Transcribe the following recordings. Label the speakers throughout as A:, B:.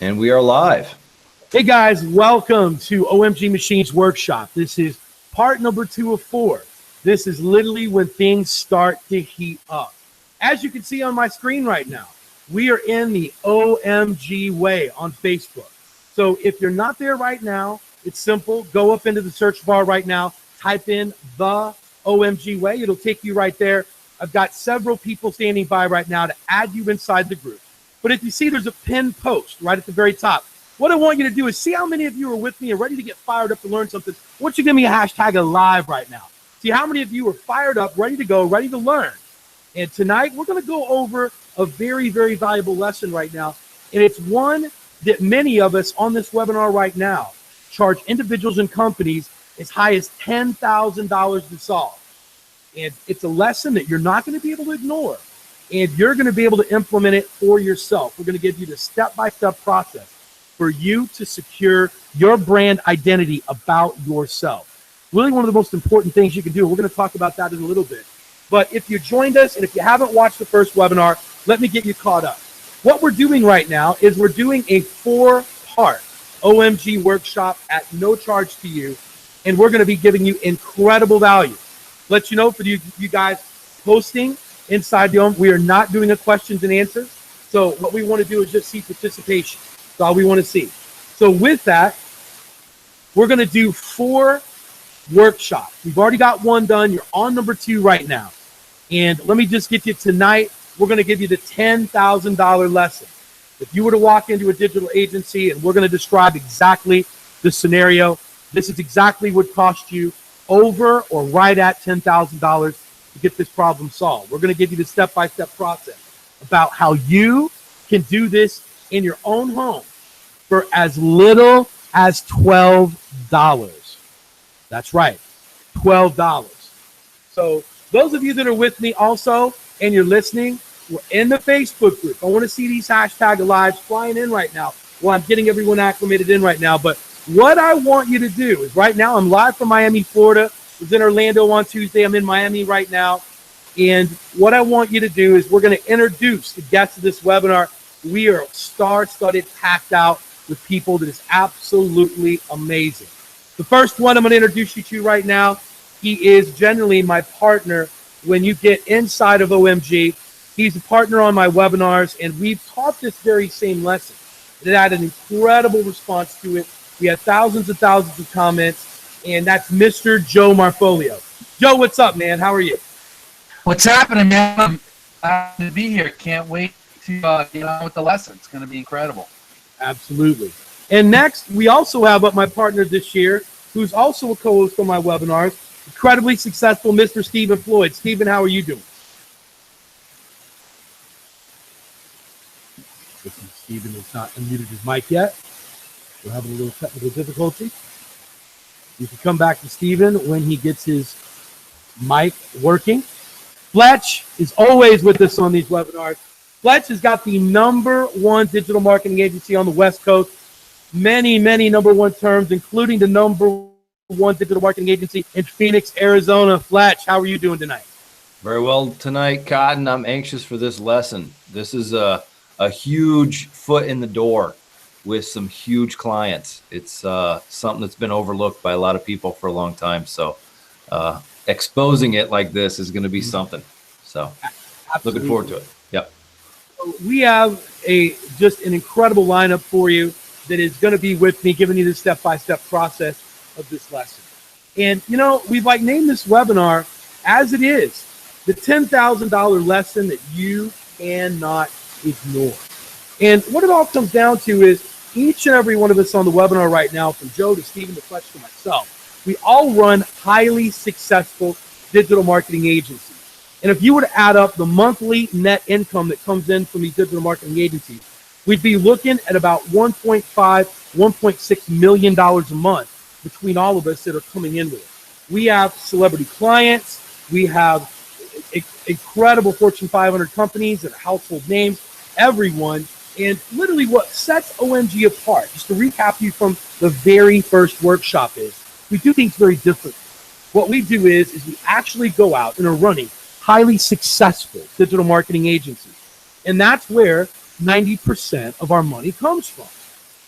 A: And we are live.
B: Hey guys, welcome to OMG Machines Workshop. This is part number 2 of 4. This is literally when things start to heat up. As you can see on my screen right now, we are in the OMG way on Facebook. So if you're not there right now, it's simple. Go up into the search bar right now, type in the OMG way. It'll take you right there. I've got several people standing by right now to add you inside the group. But if you see there's a pinned post right at the very top, what I want you to do is see how many of you are with me and ready to get fired up to learn something. I want you to give me a hashtag alive right now. See how many of you are fired up, ready to go, ready to learn. And tonight we're going to go over a very, very valuable lesson right now. And it's one that many of us on this webinar right now charge individuals and companies as high as $10,000 to solve. And it's a lesson that you're not going to be able to ignore. And you're going to be able to implement it for yourself. We're going to give you the step-by-step process for you to secure your brand identity about yourself. Really one of the most important things you can do. We're going to talk about that in a little bit. But if you joined us and if you haven't watched the first webinar, let me get you caught up. What we're doing right now is we're doing a 4-part OMG workshop at no charge to you. And we're going to be giving you incredible value. Let you know for you guys posting inside the OMG, we are not doing a questions and answers. So what we want to do is just see participation. That's all we want to see. So with that, we're going to do 4 workshops. We've already got 1 done. You're on number 2 right now. And let me just get you tonight. We're going to give you the $10,000 lesson. If you were to walk into a digital agency and we're going to describe exactly the scenario, this is exactly what cost you over or right at $10,000 to get this problem solved. We're going to give you the step-by-step process about how you can do this in your own home for as little as $12. That's right, $12. So those of you that are with me also and you're listening, we're in the Facebook group. I want to see these hashtag alives flying in right now. Well, I'm getting everyone acclimated in right now. But what I want you to do is right now, I'm live from Miami, Florida. I was in Orlando on Tuesday. I'm in Miami right now. And what I want you to do is we're going to introduce the guests of this webinar. We are star-studded, packed out with people that is absolutely amazing. The first one I'm going to introduce you to right now, he is generally my partner when you get inside of OMG. He's a partner on my webinars, and we've taught this very same lesson. It had an incredible response to it. We had thousands and thousands of comments. And that's Mr. Joe Marfolio. Joe, what's up, man? How are you?
C: What's happening, man? I'm happy to be here. Can't wait to get on with the lesson. It's going to be incredible.
B: Absolutely. And next, we also have up my partner this year, who's also a co-host on my webinars, incredibly successful Mr. Stephen Floyd. Stephen, how are you doing? Stephen has not unmuted his mic yet. We're having a little technical difficulty. You can come back to Stephen when he gets his mic working. Fletch is always with us on these webinars. Fletch has got the #1 digital marketing agency on the West Coast. Many, many #1 terms, including the #1 digital marketing agency in Phoenix, Arizona. Fletch, how are you doing tonight?
A: Very well tonight, Cotton. I'm anxious for this lesson. This is a huge foot in the door with some huge clients. It's something that's been overlooked by a lot of people for a long time. So exposing it like this is going to be something. So
B: Absolutely.
A: Looking forward to it. Yep.
B: We have just an incredible lineup for you that is going to be with me, giving you the step-by-step process of this lesson. And, you know, we've named this webinar as it is, the $10,000 lesson that you cannot ignore. And what it all comes down to is each and every one of us on the webinar right now, from Joe to Stephen to Fletcher to myself, we all run highly successful digital marketing agencies. And if you were to add up the monthly net income that comes in from these digital marketing agencies, we'd be looking at about $1.5, $1.6 million a month between all of us that are coming in with it. We have celebrity clients. We have incredible Fortune 500 companies that are household names, everyone. And literally what sets OMG apart, just to recap you from the very first workshop, is we do things very differently. What we do is we actually go out and are running highly successful digital marketing agencies. And that's where 90% of our money comes from.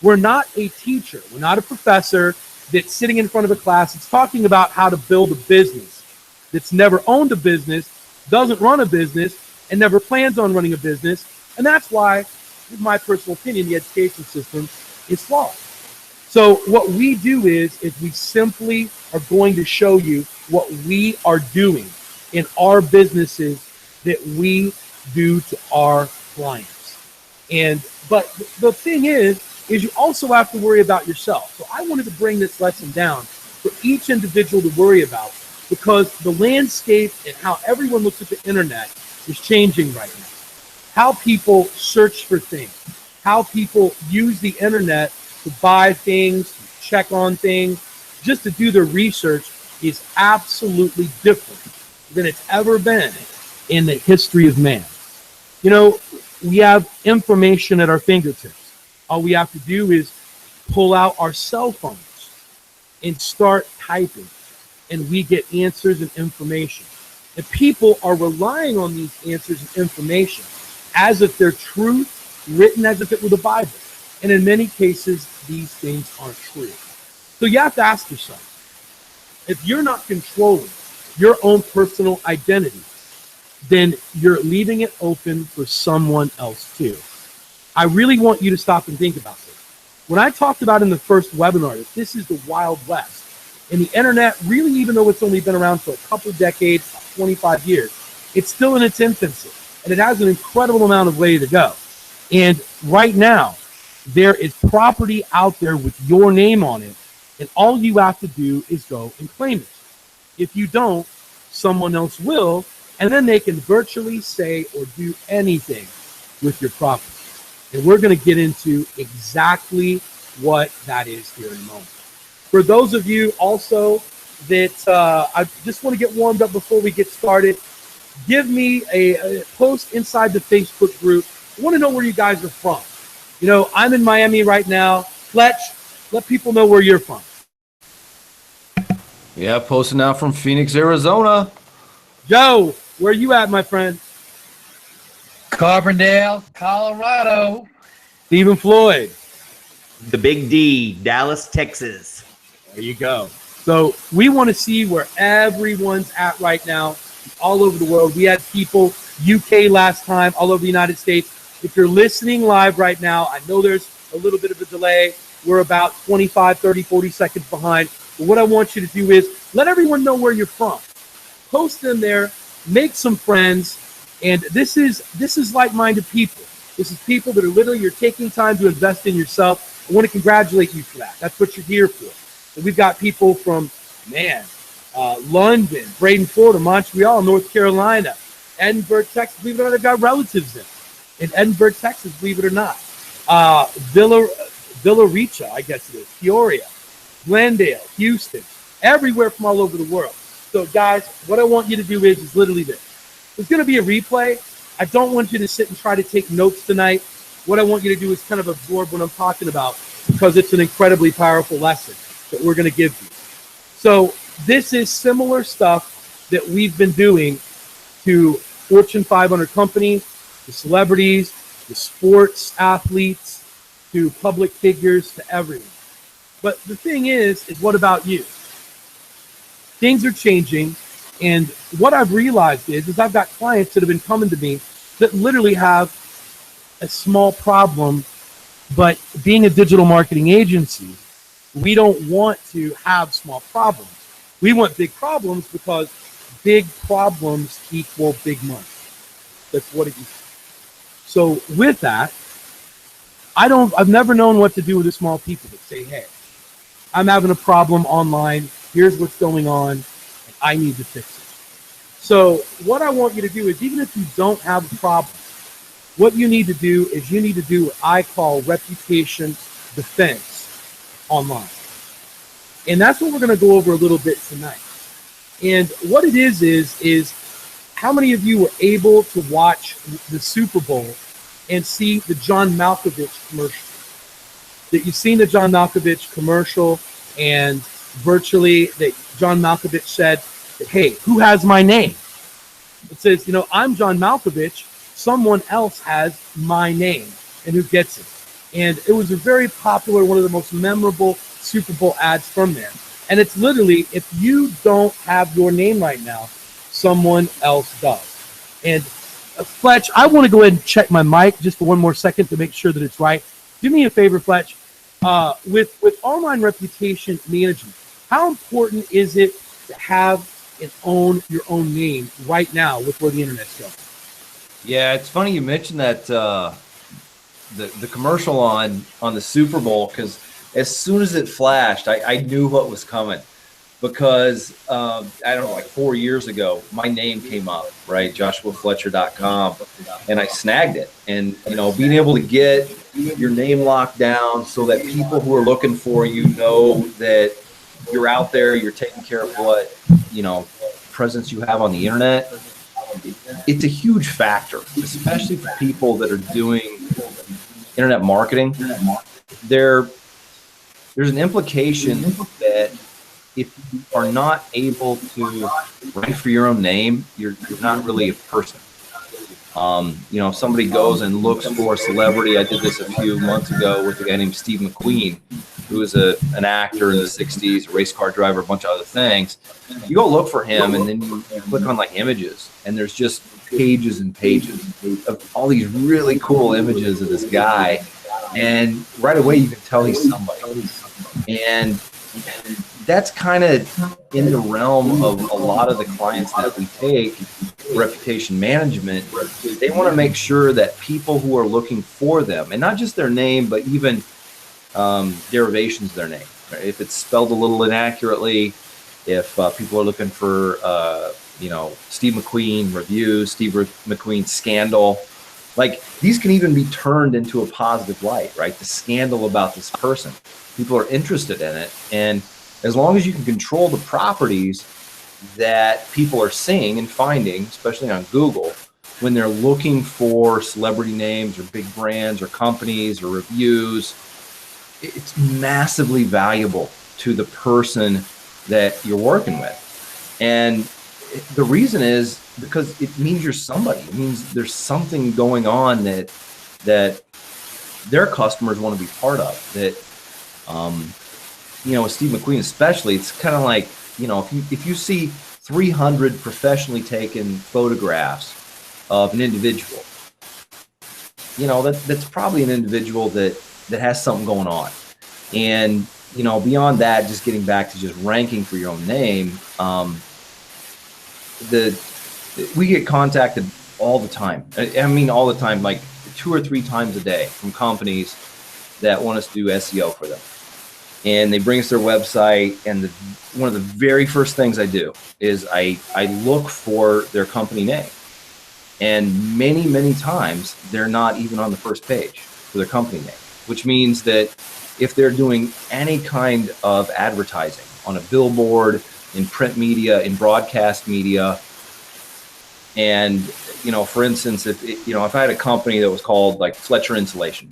B: We're not a teacher. We're not a professor that's sitting in front of a class. It's talking about how to build a business that's never owned a business, doesn't run a business, and never plans on running a business. And that's why, in my personal opinion, the education system is flawed. So what we do is we simply are going to show you what we are doing in our businesses that we do to our clients. But the thing is you also have to worry about yourself. So I wanted to bring this lesson down for each individual to worry about, because the landscape and how everyone looks at the internet is changing right now. How people search for things, how people use the internet to buy things, to check on things, just to do their research is absolutely different than it's ever been in the history of man. You know, we have information at our fingertips. All we have to do is pull out our cell phones and start typing, and we get answers and information. And people are relying on these answers and information as if they're truth, written as if it were the Bible. And in many cases, these things aren't true. So you have to ask yourself, if you're not controlling your own personal identity, then you're leaving it open for someone else too. I really want you to stop and think about this. When I talked about in the first webinar that this is the Wild West, and the internet, really, even though it's only been around for a couple of decades, 25 years, it's still in its infancy, and it has an incredible amount of way to go. And right now, there is property out there with your name on it, and all you have to do is go and claim it. If you don't, someone else will, and then they can virtually say or do anything with your property. And we're going to get into exactly what that is here in a moment. For those of you also that I just want to get warmed up before we get started, give me a post inside the Facebook group. I want to know where you guys are from. You know, I'm in Miami right now. Fletch, let people know where you're from.
A: Yeah, posting out from Phoenix, Arizona.
B: Joe, where you at, my friend?
C: Carbondale, Colorado.
B: Stephen Floyd.
D: The Big D, Dallas, Texas.
B: There you go. So we want to see where everyone's at right now, all over the world. We had people, UK last time, all over the United States. If you're listening live right now, I know there's a little bit of a delay. We're about 25, 30, 40 seconds behind. But what I want you to do is let everyone know where you're from. Post in there, make some friends. And this is like-minded people. This is people that are literally, you're taking time to invest in yourself. I want to congratulate you for that. That's what you're here for. And we've got people from, London, Braden, Florida, Montreal, North Carolina, Edinburgh, Texas. Believe it or not, I've got relatives in Edinburgh, Texas, believe it or not. Villa-Rica, I guess it is, Peoria, Glendale, Houston, everywhere from all over the world. So, guys, what I want you to do is literally this. There's going to be a replay. I don't want you to sit and try to take notes tonight. What I want you to do is kind of absorb what I'm talking about, because it's an incredibly powerful lesson that we're going to give you. So this is similar stuff that we've been doing to Fortune 500 companies, to celebrities, to sports athletes, to public figures, to everyone. But the thing is what about you? Things are changing. And what I've realized is I've got clients that have been coming to me that literally have a small problem, but being a digital marketing agency, we don't want to have small problems. We want big problems, because big problems equal big money. That's what it is. So with that, I've never known what to do with the small people that say, hey, I'm having a problem online. Here's what's going on. And I need to fix it. So what I want you to do is, even if you don't have a problem, what you need to do is you need to do what I call reputation defense online. And that's what we're going to go over a little bit tonight. And what it is how many of you were able to watch the Super Bowl and see the John Malkovich commercial? That you've seen the John Malkovich commercial, and virtually that John Malkovich said, hey, who has my name? It says, I'm John Malkovich. Someone else has my name. And who gets it? And it was a very popular, one of the most memorable Super Bowl ads from there. And it's literally, if you don't have your name right now, someone else does. And Fletch, I want to go ahead and check my mic just for one more second to make sure that it's right. Do me a favor, Fletch. With online reputation management, how important is it to have and own your own name right now with where the internet's going?
A: Yeah, it's funny you mentioned that the commercial on the Super Bowl, because as soon as it flashed, I knew what was coming. Because I don't know, like 4 years ago, my name came up, right? JoshuaFletcher.com, and I snagged it. And being able to get your name locked down so that people who are looking for you know that you're out there, you're taking care of what presence you have on the internet. It's a huge factor, especially for people that are doing internet marketing. There's an implication that if you are not able to write for your own name, you're not really a person. If somebody goes and looks for a celebrity, I did this a few months ago with a guy named Steve McQueen, who was an actor in the 60s, a race car driver, a bunch of other things. You go look for him, and then you click on like images, and there's just pages and pages of all these really cool images of this guy. And right away, you can tell he's somebody. And that's kind of in the realm of a lot of the clients that we take, reputation management. They want to make sure that people who are looking for them, and not just their name, but even derivations of their name, right? If it's spelled a little inaccurately, if people are looking for, Steve McQueen review, Steve McQueen scandal, like these can even be turned into a positive light, right? The scandal about this person. People are interested in it. And as long as you can control the properties that people are seeing and finding, especially on Google, when they're looking for celebrity names or big brands or companies or reviews, it's massively valuable to the person that you're working with. And the reason is because it means you're somebody. It means there's something going on that their customers want to be part of. That with Steve McQueen especially, it's kind of like, if you see 300 professionally taken photographs of an individual, that's probably an individual that has something going on. And beyond that, just getting back to just ranking for your own name, we get contacted all the time. I mean, all the time, like 2 or 3 times a day from companies that want us to do SEO for them. And they bring us their website, and one of the very first things I do is I look for their company name. And many, many times, they're not even on the first page for their company name, which means that if they're doing any kind of advertising on a billboard, in print media, in broadcast media, and, for instance, if I had a company that was called like Fletcher Insulation,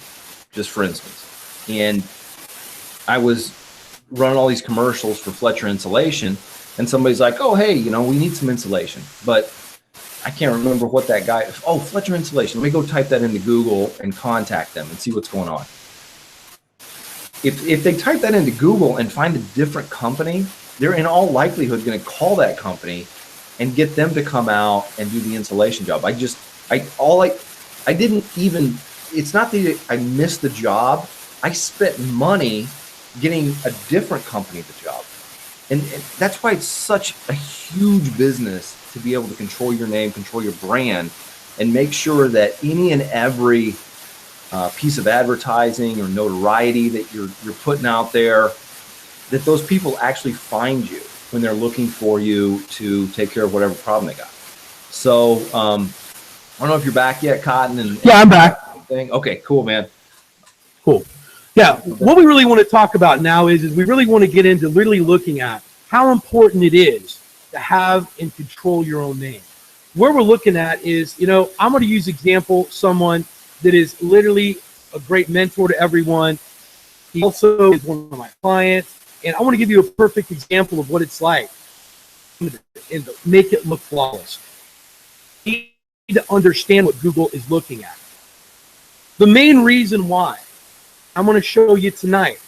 A: just for instance, and I was running all these commercials for Fletcher Insulation, and somebody's like, oh, hey, we need some insulation, but I can't remember what that guy, oh, Fletcher Insulation. Let me go type that into Google and contact them and see what's going on. If they type that into Google and find a different company, they're in all likelihood going to call that company and get them to come out and do the insulation job. It's not that I missed the job. I spent money getting a different company the job. And that's why it's such a huge business to be able to control your name, control your brand, and make sure that any and every piece of advertising or notoriety that you're putting out there, that those people actually find you when they're looking for you to take care of whatever problem they got. So I don't know if you're back yet, Cotton.
B: Yeah, I'm back.
A: Okay, cool, man.
B: Cool. Yeah, what we really want to talk about now is we really want to get into really looking at how important it is to have and control your own name. Where we're looking at is, I'm going to use example, someone that is literally a great mentor to everyone. He also is one of my clients, and I want to give you a perfect example of what it's like and make it look flawless. You need to understand what Google is looking at. The main reason why I'm going to show you tonight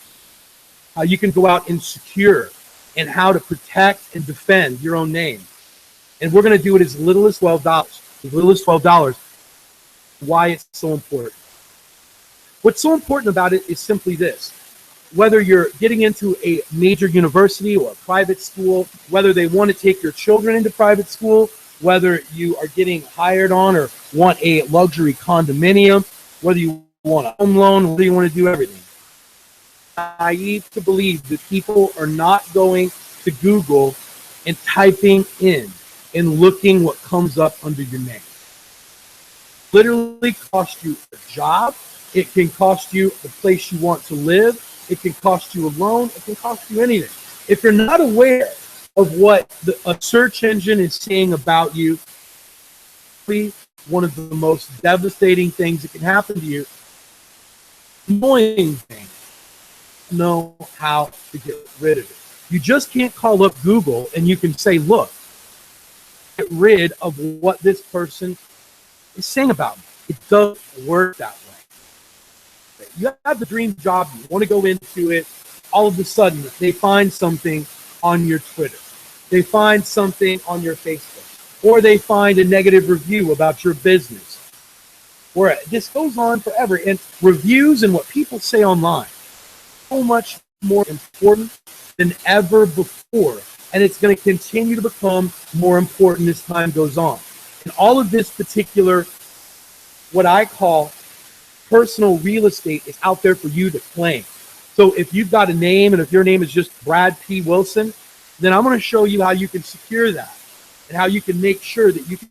B: how you can go out and secure and how to protect and defend your own name. And we're going to do it as little as $12. As little as $12. Why it's so important. What's so important about it is simply this. Whether you're getting into a major university or a private school, whether they want to take your children into private school, whether you are getting hired on or want a luxury condominium, whether you want a home loan, whether you want to do everything. Naive to believe that people are not going to Google and typing in and looking what comes up under your name. Literally cost you a job. It can cost you the place you want to live. It can cost you a loan. It can cost you anything. If you're not aware of what a search engine is saying about you, one of the most devastating things that can happen to you, annoying thing, know how to get rid of it. You just can't call up Google and you can say, look, get rid of what this person is saying about me. It doesn't work that way. You have the dream job, you want to go into it, all of a sudden they find something on your Twitter. They find something on your Facebook. Or they find a negative review about your business. Or this goes on forever. And reviews and what people say online, so much more important than ever before. And it's going to continue to become more important as time goes on. And all of this particular, what I call personal real estate, is out there for you to claim. So if you've got a name, and if your name is just Brad P. Wilson, then I'm going to show you how you can secure that and how you can make sure that you can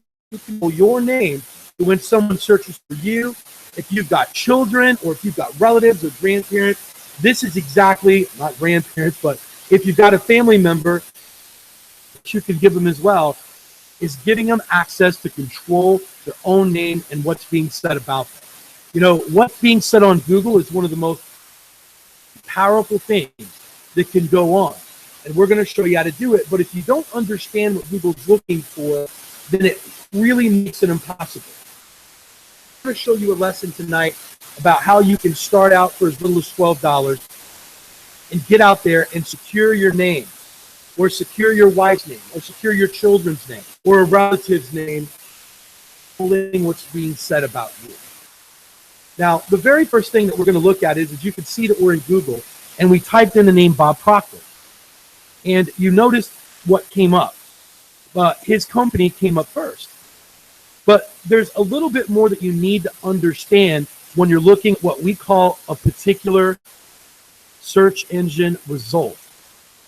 B: know your name. So when someone searches for you, if you've got children or if you've got relatives or grandparents, this is exactly, not grandparents, but if you've got a family member, that you can give them as well, is giving them access to control their own name and what's being said about them. You know, what's being said on Google is one of the most powerful things that can go on. And we're going to show you how to do it. But if you don't understand what Google's looking for, then it really makes it impossible. I'm going to show you a lesson tonight about how you can start out for as little as $12 and get out there and secure your name, or secure your wife's name, or secure your children's name, or a relative's name, what's being said about you. Now, the very first thing that we're going to look at is you can see that we're in Google, and we typed in the name Bob Proctor. And you noticed what came up. His company came up first. But there's a little bit more that you need to understand when you're looking at what we call a particular search engine result,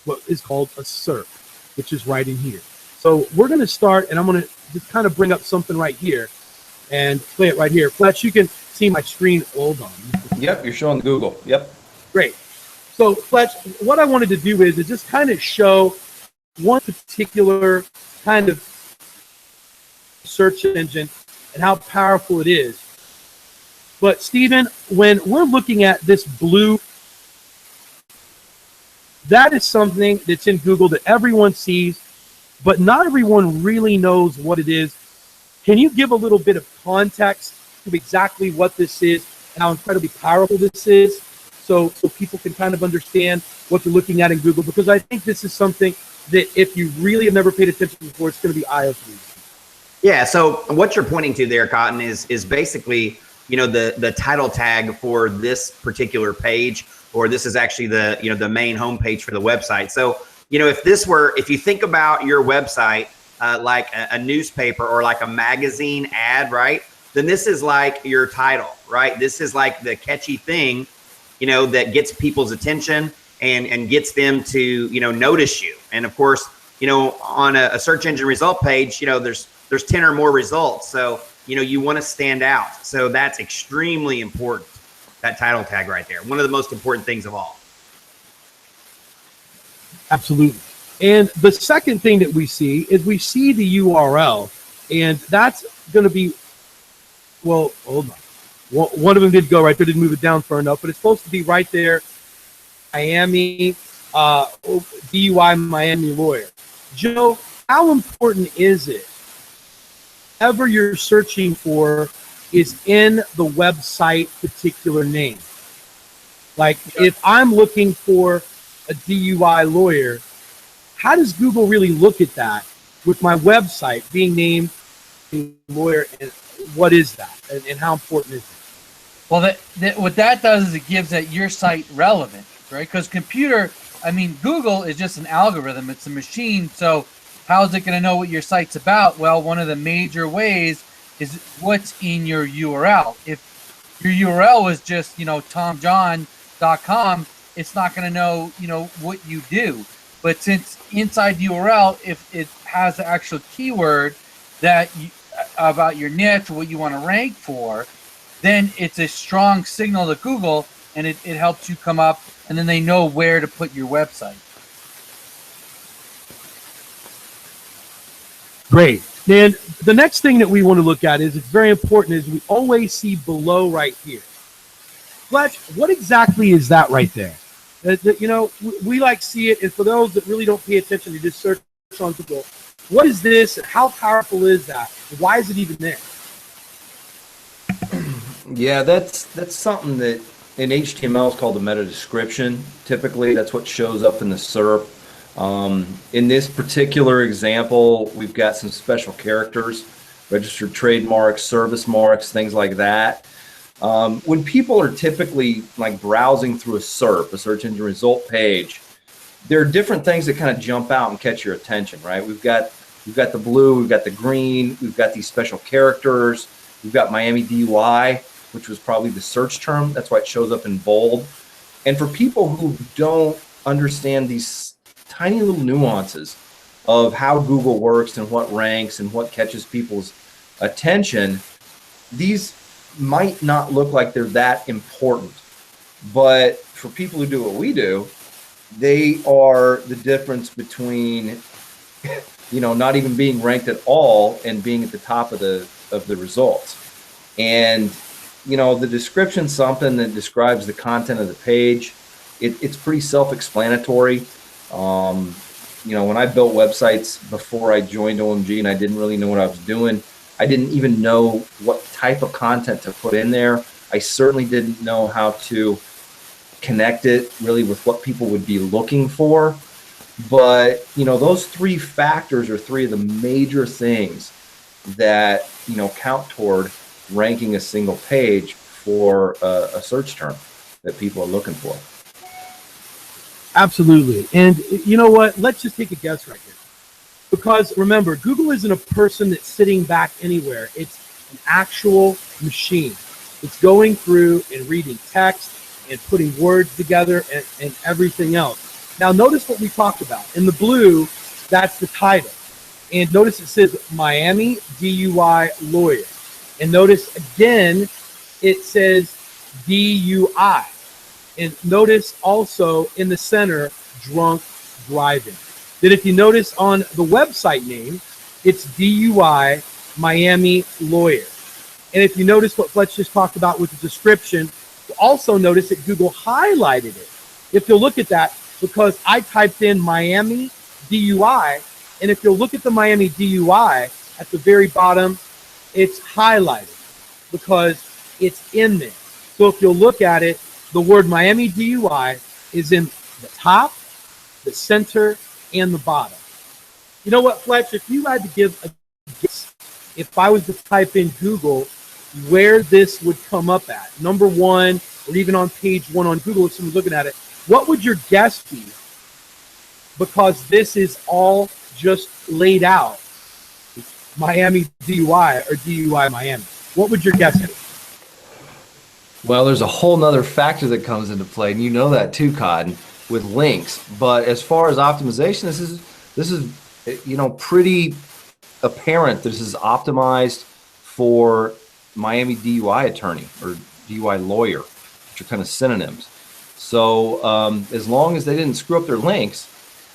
B: what is called a SERP, which is right in here. So we're going to start, and I'm going to just kind of bring up something right here and play it right here. Fletch, you can see my screen. Hold on.
A: Yep, you're showing Google. Yep.
B: Great. So, Fletch, what I wanted to do is just kind of show one particular kind of search engine and how powerful it is. But, Stephen, when we're looking at this blue, that is something that's in Google that everyone sees, but not everyone really knows what it is. Can you give a little bit of context to exactly what this is and how incredibly powerful this is, so people can kind of understand what they're looking at in Google? Because I think this is something that if you really have never paid attention before, it's going to be eye-opening.
D: Yeah, so what you're pointing to there, Cotton, is basically, you know, the title tag for this particular page, or this is actually the, you know, the main homepage for the website. So, you know, if you think about your website like a newspaper or like a magazine ad, right? Then this is like your title, right? This is like the catchy thing, you know, that gets people's attention and gets them to, you know, notice you. And of course, you know, on a search engine result page, you know, there's 10 or more results. So, you know, you want to stand out. So that's extremely important, that title tag right there. One of the most important things of all.
B: Absolutely. And the second thing that we see is we see the URL, and that's going to be, well, hold on. One of them did go right there, didn't move it down far enough, but it's supposed to be right there. Miami, DUI Miami lawyer. Joe, how important is it? Whatever you're searching for is in the website particular name. Like if I'm looking for a DUI lawyer, how does Google really look at that with my website being named a lawyer? And what is that? And how important is it?
C: Well, what that does is it gives that your site relevant, right? Because Google is just an algorithm. It's a machine. So how is it going to know what your site's about? Well, one of the major ways is what's in your URL. If your URL is just, tomjohn.com, it's not going to know, what you do. But since inside the URL, if it has the actual keyword about your niche or what you want to rank for, then it's a strong signal to Google, and it helps you come up, and then they know where to put your website.
B: Great. Then the next thing that we want to look at is, it's very important, is we always see below right here. Fletch, what exactly is that right there? We like see it, and for those that really don't pay attention, to just search on Google. What is this? And how powerful is that? Why is it even there?
A: Yeah, that's something that in HTML is called a meta description. Typically, that's what shows up in the SERP. In this particular example, we've got some special characters, registered trademarks, service marks, things like that. When people are typically like browsing through a SERP, a search engine result page, there are different things that kind of jump out and catch your attention, right? We've got the blue, we've got the green, we've got these special characters, we've got Miami DUI, which was probably the search term. That's why it shows up in bold. And for people who don't understand these tiny little nuances of how Google works and what ranks and what catches people's attention, these might not look like they're that important. But for people who do what we do, they are the difference between not even being ranked at all and being at the top of the results. And the description's something that describes the content of the page. It's pretty self-explanatory. When I built websites before I joined OMG and I didn't really know what I was doing, I didn't even know what type of content to put in there. I certainly didn't know how to connect it really with what people would be looking for. But, those three factors are three of the major things that, count toward ranking a single page for a search term that people are looking for.
B: Absolutely. And you know what? Let's just take a guess right here. Because remember, Google isn't a person that's sitting back anywhere. It's an actual machine. It's going through and reading text and putting words together and everything else. Now, notice what we talked about. In the blue, that's the title. And notice it says Miami DUI lawyer. And notice again, it says DUI. And notice also in the center, drunk driving. Then if you notice on the website name, it's DUI Miami lawyer. And if you notice what Fletch just talked about with the description, you'll also notice that Google highlighted it. If you'll look at that, because I typed in Miami DUI, and if you'll look at the Miami DUI at the very bottom, it's highlighted because it's in there. So if you'll look at it, the word Miami DUI is in the top, the center, and the bottom. You know what, Fletch? If you had to give a guess, if I was to type in Google where this would come up at, number one, or even on page one on Google, if someone's looking at it, what would your guess be? Because this is all just laid out. Miami DUI or DUI Miami. What would your guess be?
A: Well, there's a whole nother factor that comes into play, and you know that too, Cotton, with links. But as far as optimization, this is pretty apparent. This is optimized for Miami DUI attorney or DUI lawyer, which are kind of synonyms. So as long as they didn't screw up their links,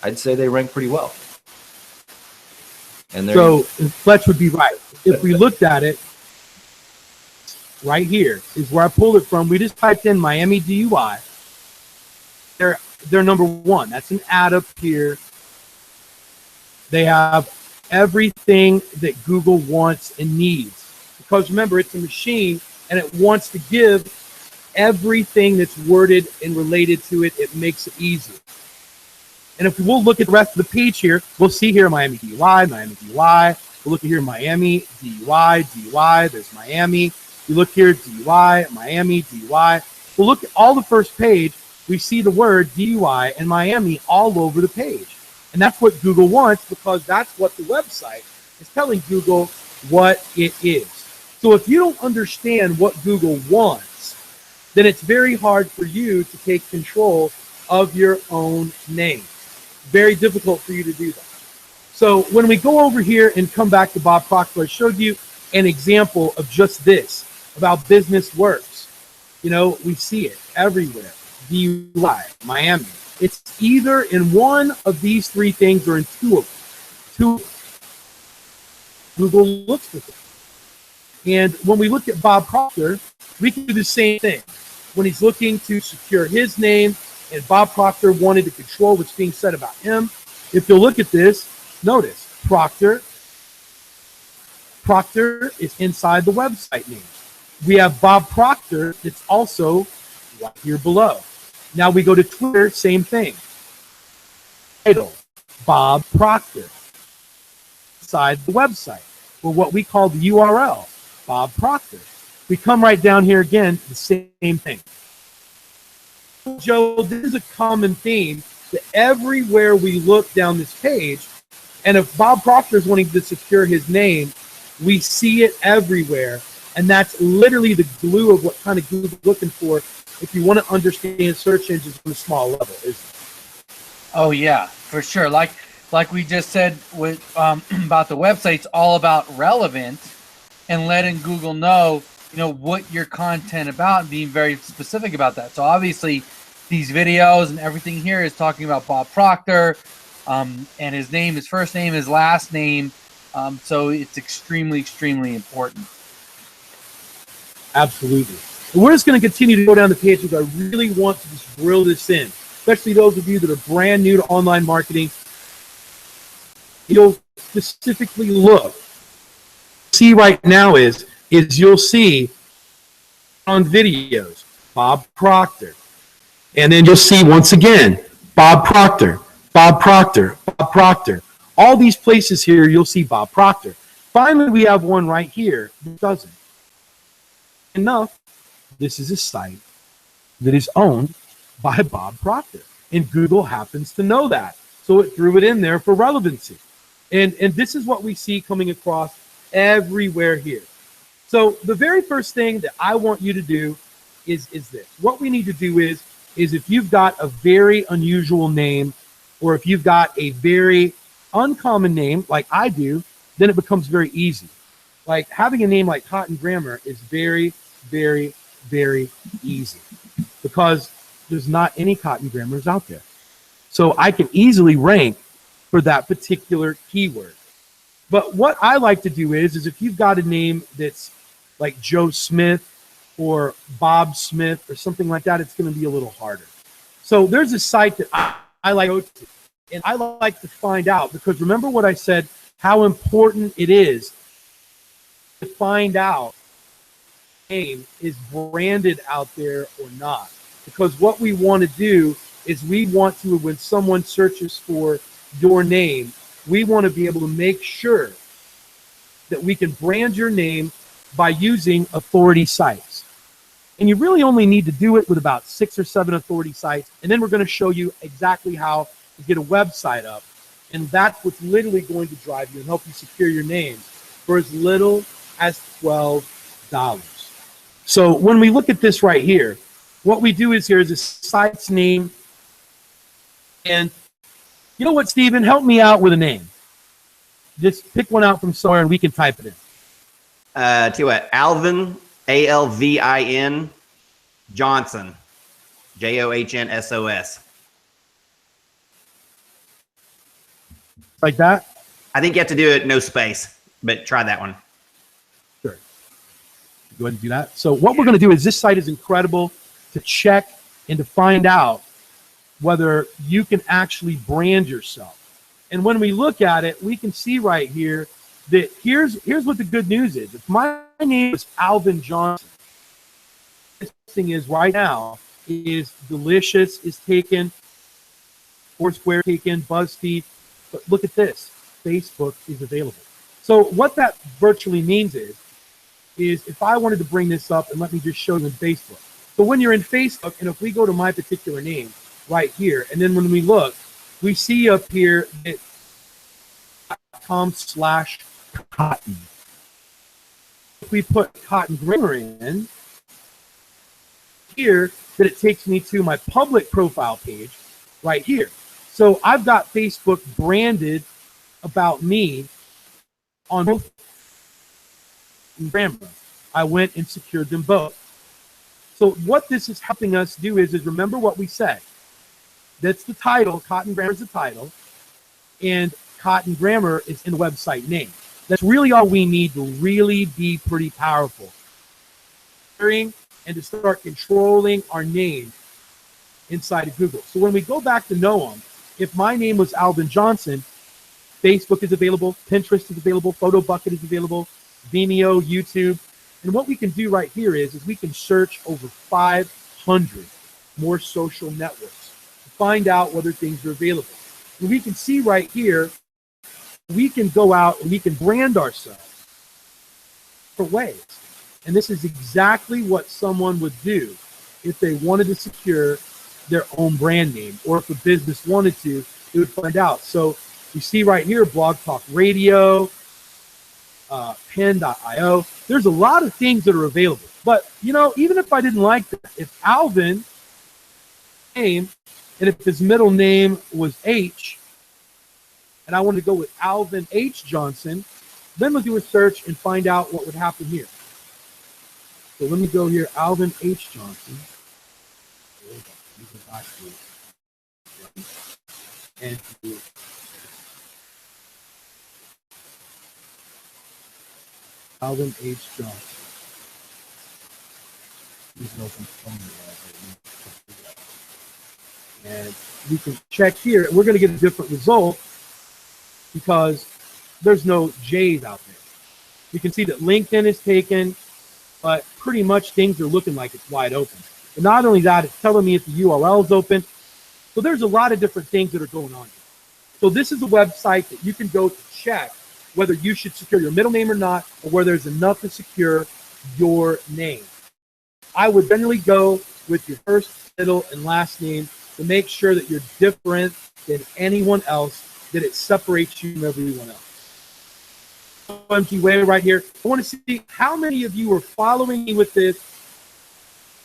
A: I'd say they rank pretty well. And
B: so Fletch would be right. If we looked at it, right here is where I pulled it from. We just typed in Miami DUI. They're number one. That's an ad up here. They have everything that Google wants and needs. Because remember, it's a machine and it wants to give everything that's worded and related to it, it makes it easy. And if we'll look at the rest of the page here, we'll see here Miami DUI, Miami DUI. We'll look at here Miami DUI, DUI. There's Miami. You look here DUI, Miami DUI. We'll look at all the first page. We see the word DUI and Miami all over the page. And that's what Google wants, because that's what the website is telling Google what it is. So if you don't understand what Google wants, then it's very hard for you to take control of your own name. Very difficult for you to do that. So when we go over here and come back to Bob Proctor, I showed you an example of just this, of how business works. You know, we see it everywhere. DUI, Miami. It's either in one of these three things or in two of them. Google looks for them. And when we look at Bob Proctor, we can do the same thing. When he's looking to secure his name, and Bob Proctor wanted to control what's being said about him, if you'll look at this, notice Proctor is inside the website name. We have Bob Proctor that's also right here below. Now we go to Twitter, same thing. Title, Bob Proctor. Inside the website, or what we call the URL, Bob Proctor. We come right down here again, the same thing. Joe, this is a common theme that everywhere we look down this page, and if Bob Proctor is wanting to secure his name, we see it everywhere. And that's literally the glue of what kind of Google's looking for if you want to understand search engines on a small level, isn't it?
C: Oh yeah, for sure. Like we just said with about the website's all about relevance and letting Google know, you know, what your content about and being very specific about that. So obviously these videos and everything here is talking about Bob Proctor, and his name, his first name, his last name. So it's extremely, extremely important.
B: Absolutely. And we're just going to continue to go down the page because I really want to just drill this in, especially those of you that are brand new to online marketing. You'll specifically look. See right now is you'll see on videos, Bob Proctor. And then you'll see once again, Bob Proctor, Bob Proctor, Bob Proctor. All these places here, you'll see Bob Proctor. Finally, we have one right here that doesn't. Enough, this is a site that is owned by Bob Proctor. And Google happens to know that. So it threw it in there for relevancy. And this is what we see coming across everywhere here. So the very first thing that I want you to do is this. What we need to do is if you've got a very unusual name, or if you've got a very uncommon name like I do, then it becomes very easy. Like having a name like Cotton Grammar is very, very, very easy because there's not any Cotton Grammars out there. So I can easily rank for that particular keyword. But what I like to do is if you've got a name that's like Joe Smith or Bob Smith or something like that, it's going to be a little harder. So there's a site that I like to go to, and I like to find out, because remember what I said, how important it is to find out if the name is branded out there or not. Because what we want to do is we want to, when someone searches for your name, we want to be able to make sure that we can brand your name by using authority sites. And you really only need to do it with about 6 or 7 authority sites. And then we're going to show you exactly how to get a website up. And that's what's literally going to drive you and help you secure your name for as little as $12. So when we look at this right here, what we do is here's a site's name. And you know what, Stephen? Help me out with a name. Just pick one out from somewhere and we can type it in.
D: Tell you what, Alvin, Alvin Johnson, Johnssos.
B: Like that?
D: I think you have to do it no space, but try that one.
B: Sure. Go ahead and do that. So what we're going to do is this site is incredible to check and to find out whether you can actually brand yourself. And when we look at it, we can see right here that here's what the good news is. If my name is Alvin Johnson, it's thing is right now is Delicious is taken, Foursquare taken, BuzzFeed. But look at this, Facebook is available. So what that virtually means is if I wanted to bring this up, and let me just show you in Facebook. So when you're in Facebook, and if we go to my particular name right here, and then when we look, we see up here that .com/cotton. If we put Cotton Grammar in here, that it takes me to my public profile page right here. So I've got Facebook branded about me on both grammar. I went and secured them both. So what this is helping us do is remember what we said. That's the title. Cotton Grammar is the title, and Cotton Grammar is in the website name. That's really all we need to really be pretty powerful. And to start controlling our name inside of Google. So when we go back to Noam, if my name was Alvin Johnson, Facebook is available, Pinterest is available, PhotoBucket is available, Vimeo, YouTube. And what we can do right here is we can search over 500 more social networks to find out whether things are available. And we can see right here, we can go out and we can brand ourselves for ways. And this is exactly what someone would do if they wanted to secure their own brand name, or if a business wanted to, it would find out. So you see right here, Blog Talk Radio, pen.io. There's a lot of things that are available. But, even if I didn't like that, if Alvin name, and if his middle name was H, and I wanted to go with Alvin H. Johnson, then we'll do a search and find out what would happen here. So let me go here, Alvin H. Johnson. And Alvin H. Johnson. And we can check here. We're going to get a different result because there's no J's out there. You can see that LinkedIn is taken, but pretty much things are looking like it's wide open. And not only that, it's telling me if the URL is open. So there's a lot of different things that are going on here. So this is a website that you can go to check whether you should secure your middle name or not, or whether there's enough to secure your name. I would generally go with your first, middle, and last name to make sure that you're different than anyone else, that it separates you from everyone else. OMG Way right here. I want to see how many of you are following me with this.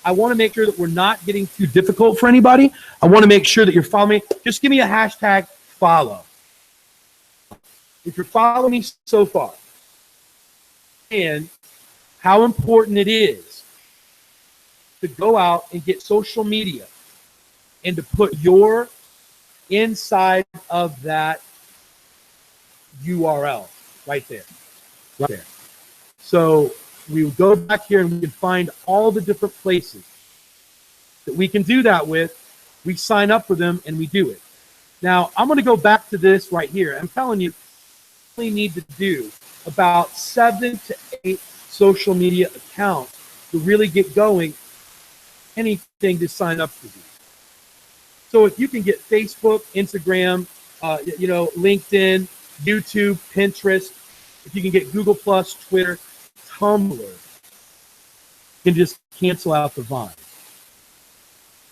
B: I want to make sure that we're not getting too difficult for anybody. I want to make sure that you're following me. Just give me a hashtag follow. If you're following me so far, and how important it is to go out and get social media and to put your inside of that URL right there. Right there. So we will go back here and we can find all the different places that we can do that with. We sign up for them and we do it. Now, I'm going to go back to this right here. I'm telling you, you only need to do about 7 to 8 social media accounts to really get going. Anything to sign up for these. So if you can get Facebook, Instagram, LinkedIn, YouTube, Pinterest, if you can get Google+, Twitter, Tumblr, you can just cancel out the Vine.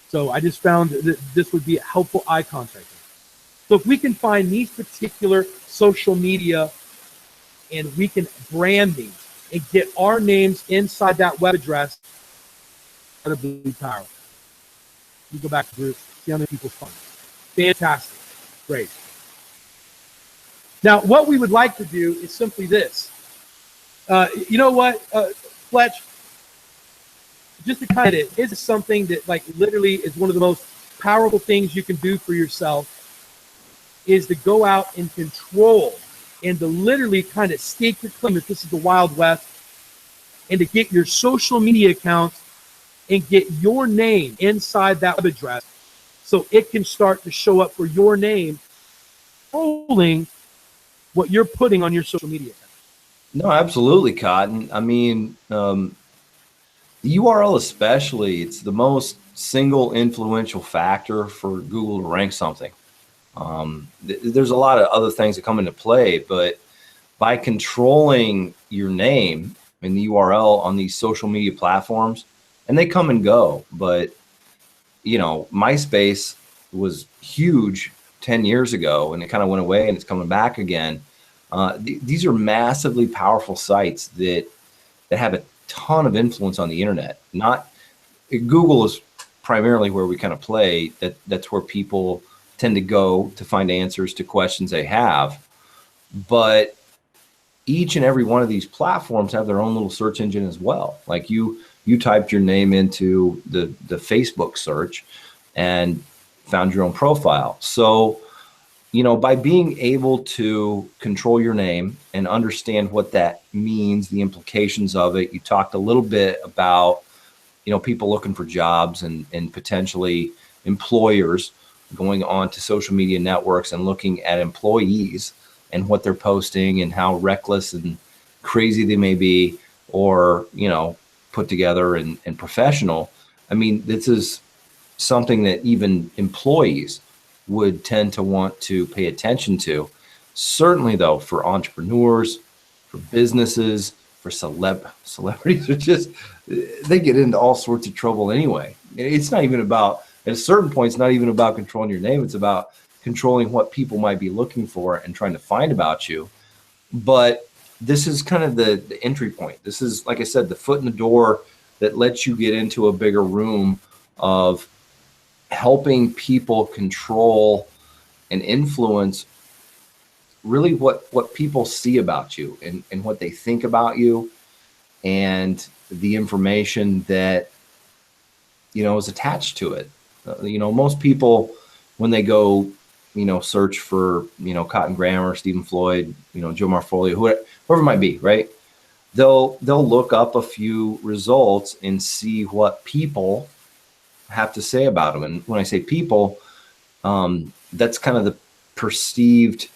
B: So I just found that this would be a helpful eye contact. So if we can find these particular social media and we can brand these and get our names inside that web address, that'll be powerful. You go back to group, see how many people find it. Fantastic. Great. Now, what we would like to do is simply this. You know what, Fletch? Just to kind of it, this is something that literally is one of the most powerful things you can do for yourself, is to go out and control and to literally kind of stake your claim if this is the Wild West, and to get your social media accounts and get your name inside that web address so it can start to show up for your name, controlling what you're putting on your social media account.
A: No, absolutely, Cotton. I mean, The URL especially, it's the most single influential factor for Google to rank something. There's a lot of other things that come into play, but by controlling your name and the URL on these social media platforms, and they come and go, but MySpace was huge 10 years ago and it kind of went away and it's coming back again. These are massively powerful sites that have a ton of influence on the internet. Not Google is primarily where we kind of play. That's where people tend to go to find answers to questions they have. But each and every one of these platforms have their own little search engine as well. Like you typed your name into the Facebook search and found your own profile. So, by being able to control your name and understand what that means, the implications of it, you talked a little bit about, people looking for jobs and potentially employers going on to social media networks and looking at employees and what they're posting and how reckless and crazy they may be, or, put together and professional. I mean, this is something that even employees would tend to want to pay attention to. Certainly, though, for entrepreneurs, for businesses, for celebrities, are just, they get into all sorts of trouble anyway. It's not even about, at a certain point, it's not even about controlling your name. It's about controlling what people might be looking for and trying to find about you. But this is kind of the entry point. This is, like I said, the foot in the door that lets you get into a bigger room of helping people control and influence really what people see about you and what they think about you and the information that, is attached to it. Most people, when they go, search for, Cotton Grammar, Stephen Floyd, Joe Marfolio, whoever it might be, right? They'll look up a few results and see what people have to say about them. And when I say people, that's kind of the perceived,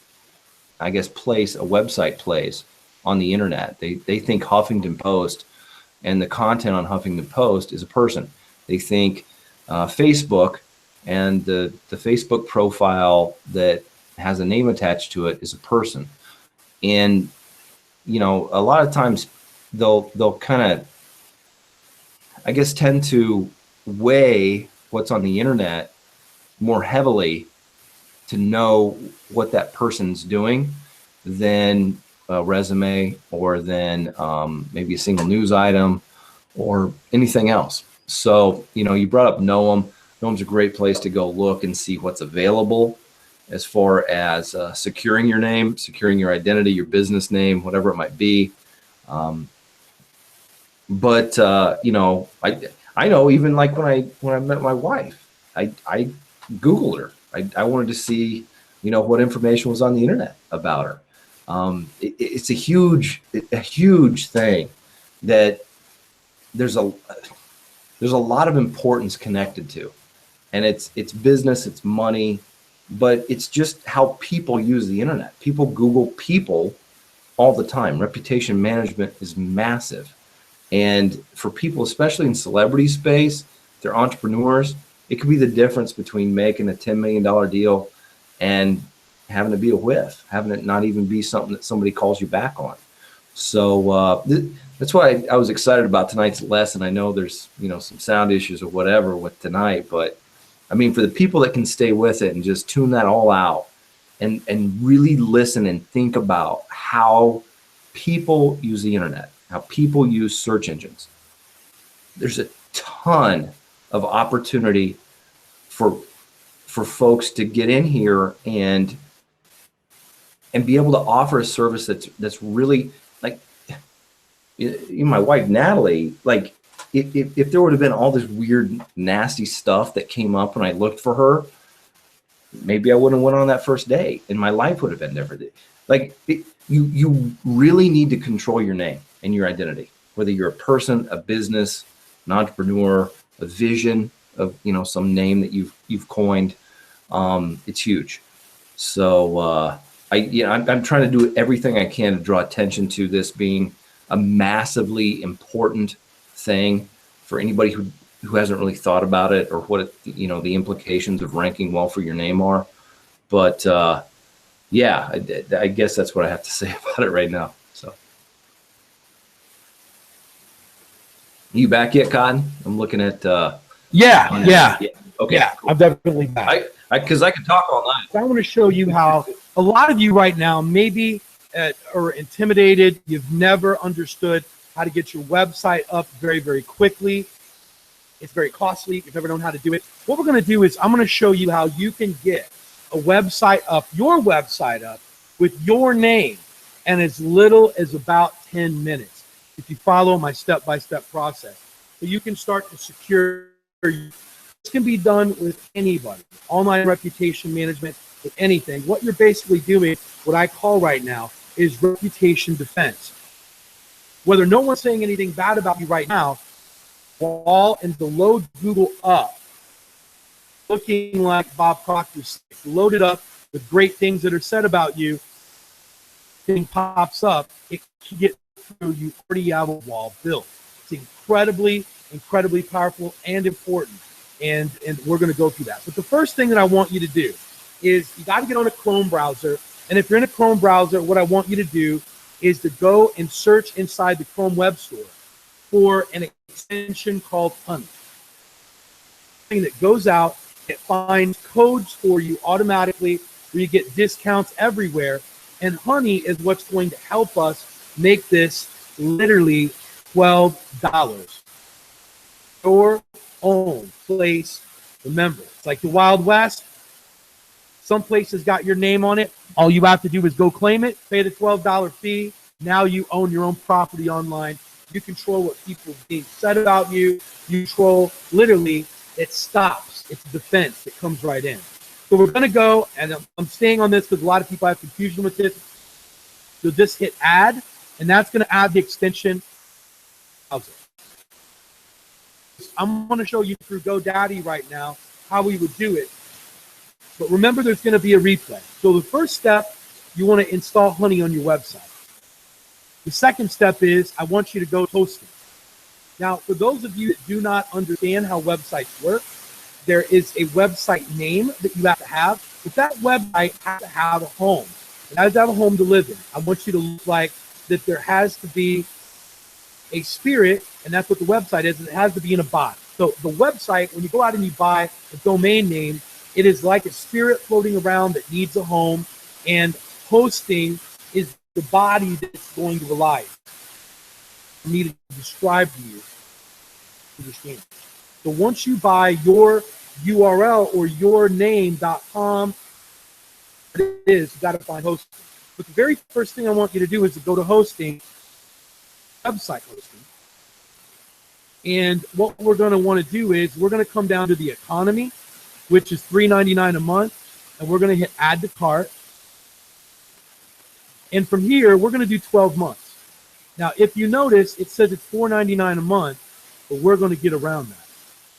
A: I guess, place a website plays on the internet. They think Huffington Post and the content on Huffington Post is a person. They think Facebook and the Facebook profile that has a name attached to it is a person. And, a lot of times they'll kind of, I guess, tend to weigh what's on the internet more heavily to know what that person's doing than a resume or than maybe a single news item or anything else. So, you brought up Noam. Noam's a great place to go look and see what's available as far as securing your name, securing your identity, your business name, whatever it might be. But I know even like when I met my wife, I Googled her. I wanted to see, what information was on the internet about her. It's a huge thing that there's a lot of importance connected to, and it's business, it's money, but it's just how people use the internet. People Google people all the time. Reputation management is massive. And for people, especially in celebrity space, they're entrepreneurs, it could be the difference between making a $10 million deal and having to be a whiff, having it not even be something that somebody calls you back on. So that's why I was excited about tonight's lesson. I know there's, some sound issues or whatever with tonight, but I mean, for the people that can stay with it and just tune that all out and really listen and think about how people use the internet, how people use search engines, there's a ton of opportunity for folks to get in here and be able to offer a service that's really, like, my wife Natalie, like, if there would have been all this weird nasty stuff that came up when I looked for her, maybe I wouldn't have went on that first date and my life would have been different. Like, you really need to control your name and your identity, whether you're a person, a business, an entrepreneur, a vision of, some name that you've coined. It's huge. So I'm trying to do everything I can to draw attention to this being a massively important thing for anybody who hasn't really thought about it or what the implications of ranking well for your name are. But yeah, I guess that's what I have to say about it right now. So, you back yet, Cotton? I'm looking at.
B: Yeah.
A: Okay.
B: Yeah,
A: Cool.
B: I'm definitely back.
A: Because I can talk all night.
B: So I want to show you how a lot of you right now maybe are intimidated. You've never understood how to get your website up very, very quickly. It's very costly. You've never known how to do it. What we're going to do is I'm going to show you how you can get a website up, your website up, with your name in as little as about 10 minutes if you follow my step-by-step process. So you can start to secure. This can be done with anybody. Online reputation management, with anything. What you're basically doing, what I call right now, is reputation defense. Whether no one's saying anything bad about you right now, all and to load Google up, looking like Bob Proctor's loaded up with great things that are said about you, thing pops up, it can get through, you already have a wall built. It's incredibly powerful and important. And we're going to go through that. But the first thing that I want you to do is you got to get on a Chrome browser. And if you're in a Chrome browser, what I want you to do is to go and search inside the Chrome Web Store for an extension called Honey. That goes out, it finds codes for you automatically where you get discounts everywhere. And Honey is what's going to help us make this literally $12. Your own place. Remember, it's like the Wild West. Some places got your name on it. All you have to do is go claim it, pay the $12 fee. Now you own your own property online. You control what people are being said about you. You control, literally, it stops. It's defense that comes right in. So we're going to go, and I'm staying on this because a lot of people have confusion with this. You'll just hit add, and that's going to add the extension. I'm going to show you through GoDaddy right now how we would do it. But remember, there's going to be a replay. So the first step, you want to install Honey on your website. The second step is I want you to go hosting. Now, for those of you that do not understand how websites work, there is a website name that you have to have. But that website has to have a home. It has to have a home to live in. I want you to look like that there has to be a spirit, and that's what the website is, and it has to be in a body. So the website, when you go out and you buy a domain name, it is like a spirit floating around that needs a home, and hosting is the body that's going to rely on. I need to describe to you. Understand. So once you buy your URL or yourname.com, it is, you got to find hosting. But the very first thing I want you to do is to go to hosting, website hosting. And what we're going to want to do is we're going to come down to the economy, which is $3.99 a month, and we're going to hit add to cart. And from here, we're going to do 12 months. Now, if you notice, it says it's $4.99 a month, but we're going to get around that.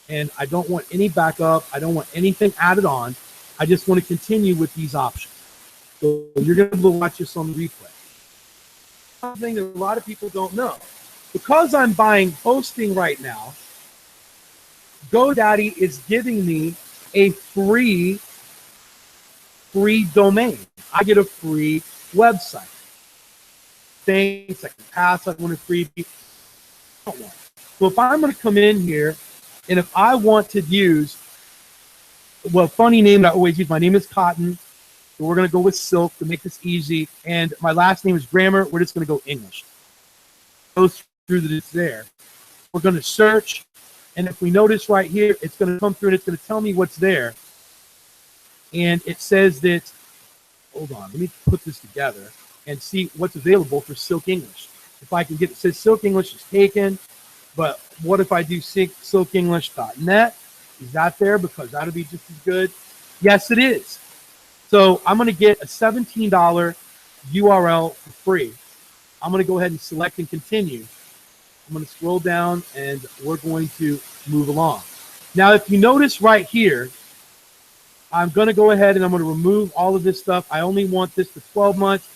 B: And I don't want any backup. I don't want anything added on. I just want to continue with these options. So you're going to be able to watch this on the replay. Something that a lot of people don't know. Because I'm buying hosting right now, GoDaddy is giving me a free domain. I get a free website. Things I can pass, I want a freebie. So if I'm going to come in here, and if I want to use, well, funny name that I always use, my name is Cotton. So we're going to go with Silk to make this easy. And my last name is Grammar. We're just going to go English. Go through this there. We're going to search. And if we notice right here, it's going to come through and it's going to tell me what's there. And it says that, hold on, let me put this together and see what's available for Silk English. If I can get, it says Silk English is taken, but what if I do silkenglish.net? Is that there? Because that'll be just as good. Yes, it is. So I'm going to get a $17 URL for free. I'm going to go ahead and select and continue. I'm going to scroll down and we're going to move along. Now, if you notice right here, I'm going to go ahead and I'm going to remove all of this stuff. I only want this for 12 months.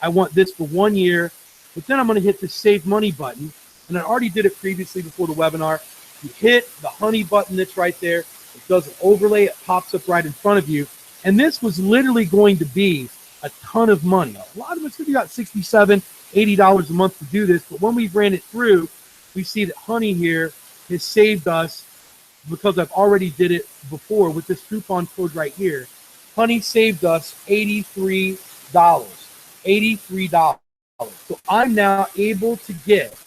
B: I want this for 1 year. But then I'm going to hit the Save Money button. And I already did it previously before the webinar. You hit the honey button that's right there. It does an overlay. It pops up right in front of you. And this was literally going to be a ton of money. A lot of us could be about $67, $80 a month to do this. But when we ran it through, we see that honey here has saved us, because I've already did it before with this coupon code right here. Honey saved us $83. $83. So I'm now able to get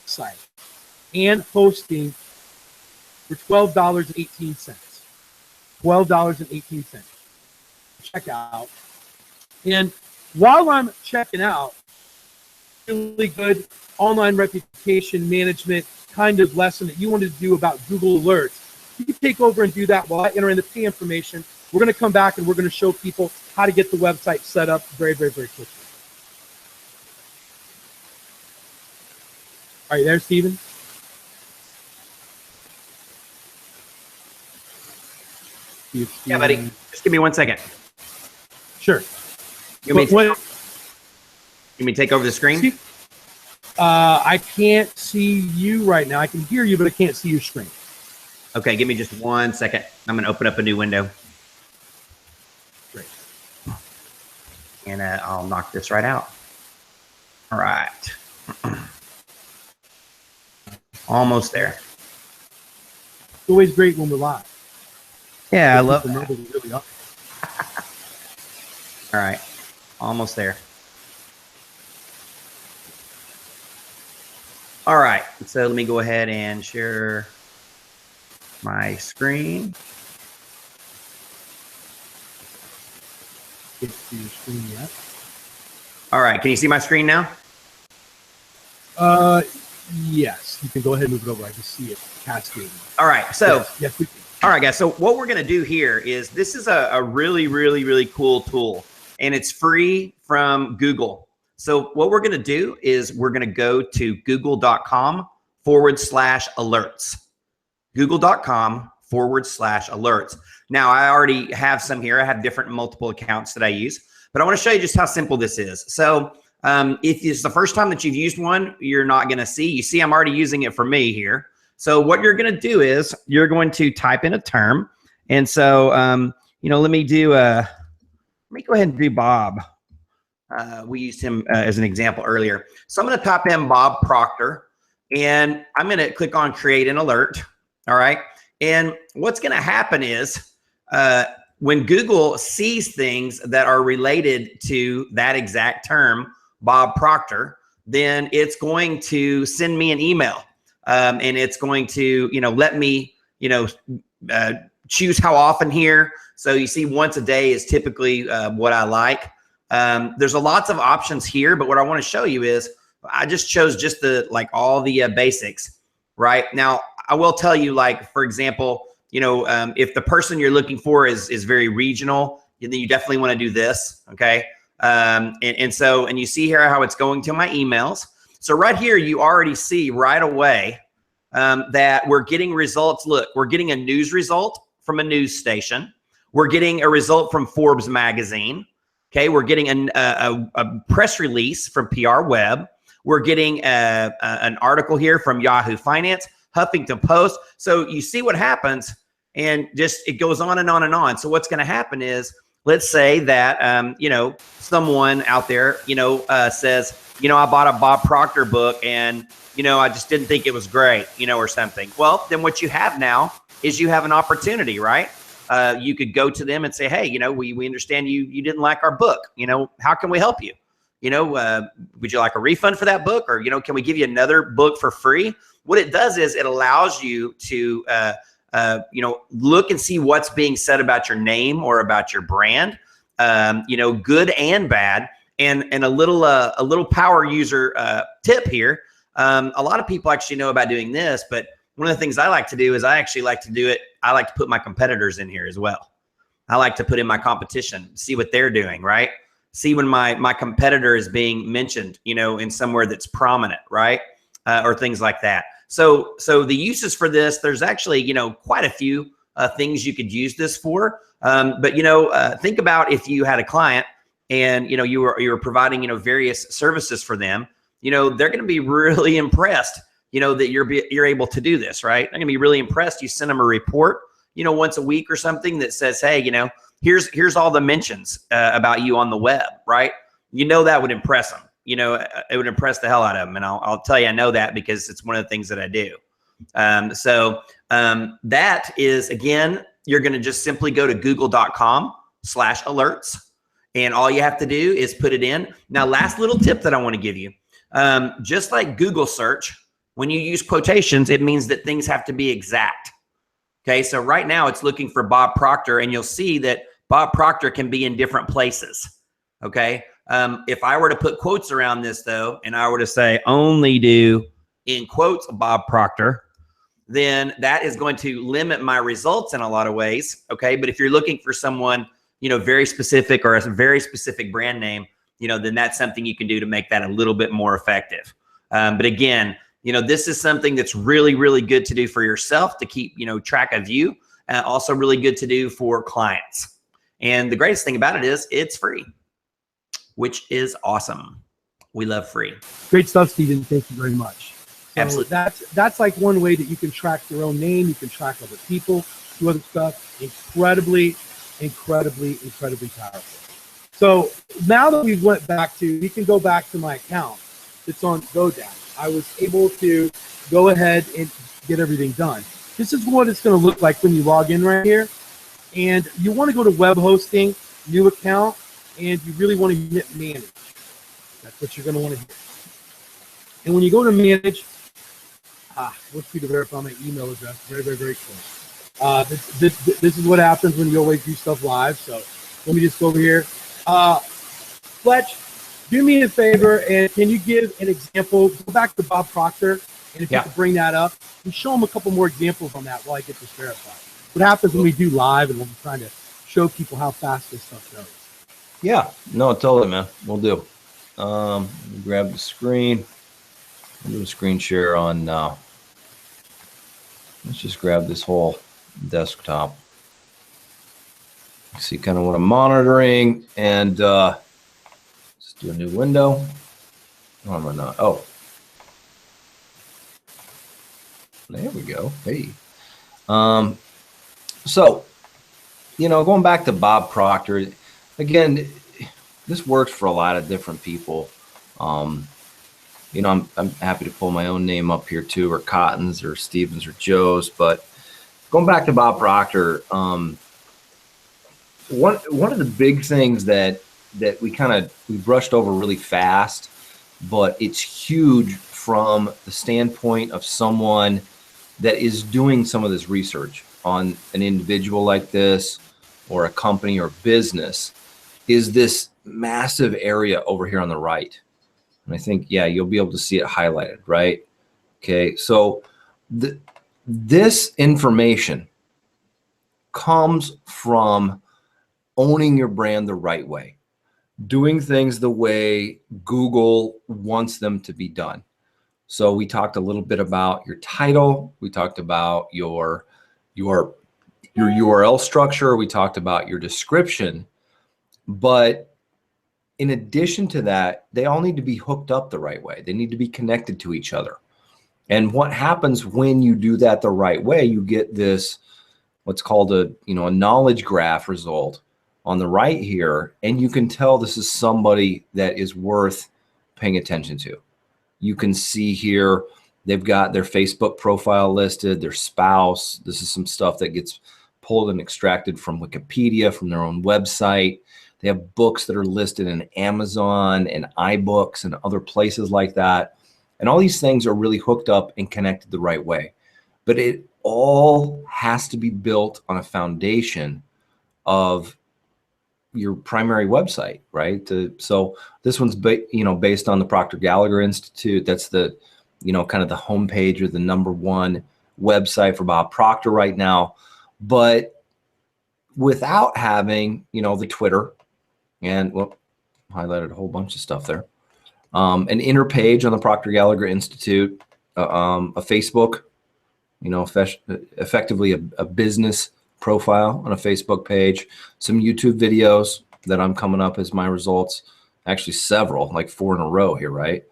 B: site and hosting for $12.18. $12.18. Check out. And while I'm checking out, really good online reputation management kind of lesson that you wanted to do about Google Alerts. You can take over and do that while I enter in the pay information. We're going to come back and we're going to show people how to get the website set up very, very, very quickly. Are you there, Steven?
D: Yeah, buddy. Just give me 1 second.
B: Sure.
D: You want me to take over the screen?
B: I can't see you right now. I can hear you, but I can't see your screen.
D: Okay, give me just 1 second. I'm going to open up a new window.
B: Great.
D: And I'll knock this right out. All right. Almost there.
B: It's always great when we're live.
D: Yeah, I love
B: that.
D: that.
B: Really up.
D: All right. Almost there. All right. So let me go ahead and share my screen.
B: Can't see your screen yet.
D: All right. Can you see my screen now?
B: Yes. You can go ahead and move it over. I can see it cascading.
D: All right. So,
B: yes, we can.
D: All right, guys. So what we're going to do here is this is a really, really, really cool tool, and it's free from Google. So what we're going to do is we're going to go to google.com/alerts. Google.com/alerts. Now, I already have some here. I have different multiple accounts that I use, but I want to show you just how simple this is. So if it's the first time that you've used one, you're not going to see. You see, I'm already using it for me here. So what you're going to do is you're going to type in a term. And so, let me go ahead and do Bob. We used him as an example earlier. So I'm going to type in Bob Proctor, and I'm going to click on create an alert. All right. And what's going to happen is when Google sees things that are related to that exact term, Bob Proctor, then it's going to send me an email. And it's going to, let me, choose how often here. So you see once a day is typically what I like. There's lots of options here, but what I want to show you is I just chose just all the basics right now. I will tell you, for example, if the person you're looking for is very regional, then you definitely want to do this. Okay. And you see here how it's going to my emails. So right here, you already see right away that we're getting results. Look, we're getting a news result from a news station. We're getting a result from Forbes magazine. Okay, we're getting a press release from PR Web. We're getting an article here from Yahoo Finance, Huffington Post. So you see what happens, and just it goes on and on and on. So what's going to happen is, let's say that someone out there says, I bought a Bob Proctor book and, I just didn't think it was great, or something. Well, then what you have now is you have an opportunity, right? You could go to them and say, hey, we understand you didn't like our book. How can we help you? Would you like a refund for that book? Or, can we give you another book for free? What it does is it allows you to, look and see what's being said about your name or about your brand, good and bad. And a little power user tip here. A lot of people actually know about doing this, but one of the things I like to do is I like to put my competitors in here as well. I like to put in my competition, see what they're doing, right? See when my competitor is being mentioned, in somewhere that's prominent, right? Or things like that. So the uses for this, there's actually, quite a few things you could use this for. But think about if you had a client and, you were providing, various services for them, they're going to be really impressed that you're able to do this, right? They're gonna be really impressed. You send them a report, once a week or something that says, hey, here's all the mentions about you on the web, right? That would impress them. It would impress the hell out of them. And I'll tell you, I know that because it's one of the things that I do. That is, again, you're going to just simply go to google.com/alerts. And all you have to do is put it in. Now, last little tip that I want to give you, just like Google search, when you use quotations, it means that things have to be exact. Okay. So right now it's looking for Bob Proctor, and you'll see that Bob Proctor can be in different places. Okay. If I were to put quotes around this though, and I were to say only do in quotes Bob Proctor, then that is going to limit my results in a lot of ways. Okay. But if you're looking for someone, very specific, or a very specific brand name, then that's something you can do to make that a little bit more effective. But again, this is something that's really, really good to do for yourself to keep, track of you, also really good to do for clients. And the greatest thing about it is it's free, which is awesome. We love free.
B: Great stuff, Stephen. Thank you very much. So
D: Absolutely.
B: That's like one way that you can track your own name. You can track other people, do other stuff. Incredibly powerful. So now that we went back to, we can go back to my account. It's on GoDaddy. I was able to go ahead and get everything done. This is what it's going to look like when you log in right here. And you want to go to web hosting, new account, and you really want to hit manage. That's what you're going to want to hit. And when you go to manage, let's see to verify my email address. Very, very, very close. This is what happens when you always do stuff live. So let me just go over here. Fletch, do me a favor, and can you give an example? Go back to Bob Proctor, and if you could bring that up, and show them a couple more examples on that while I get this verified. What happens when we do live and when we're trying to show people how fast this stuff goes?
A: Yeah, no, totally, man. We'll do. Grab the screen. I'll do a screen share on. Let's just grab this whole desktop. See kind of what I'm monitoring, and let's do a new window. Oh, am I not? Oh, there we go. Hey, so going back to Bob Proctor again. This works for a lot of different people. I'm happy to pull my own name up here too, or Cotton's, or Stevens, or Joe's. But going back to Bob Proctor. One of the big things that we brushed over really fast, but it's huge from the standpoint of someone that is doing some of this research on an individual like this, or a company or business, is this massive area over here on the right. And I think, you'll be able to see it highlighted, right? Okay, so this information comes from owning your brand the right way, doing things the way Google wants them to be done. So we talked a little bit about your title. We talked about your URL structure. We talked about your description. But in addition to that, they all need to be hooked up the right way. They need to be connected to each other. And what happens when you do that the right way, you get this, what's called a knowledge graph result on the right here, and you can tell this is somebody that is worth paying attention to. You can see here they've got their Facebook profile listed, their spouse. This is some stuff that gets pulled and extracted from Wikipedia, from their own website. They have books that are listed in Amazon and iBooks and other places like that. And all these things are really hooked up and connected the right way. But it all has to be built on a foundation of your primary website, right? So this one's based on the Proctor Gallagher Institute. That's the kind of the homepage, or the #1 website for Bob Proctor right now. But without having the Twitter, and highlighted a whole bunch of stuff there, an inner page on the Proctor Gallagher Institute, a Facebook, effectively a business profile on a Facebook page, some YouTube videos that I'm coming up as my results, actually several, like 4 in a row here, right?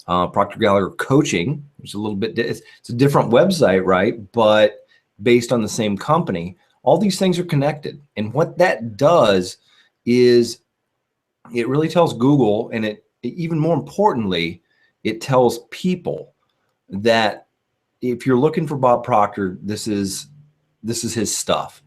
A: Proctor Gallagher Coaching, which is a little bit, it's a different website, right? But based on the same company, all these things are connected. And what that does is it really tells Google, and it even more importantly, it tells people that if you're looking for Bob Proctor, this is his stuff.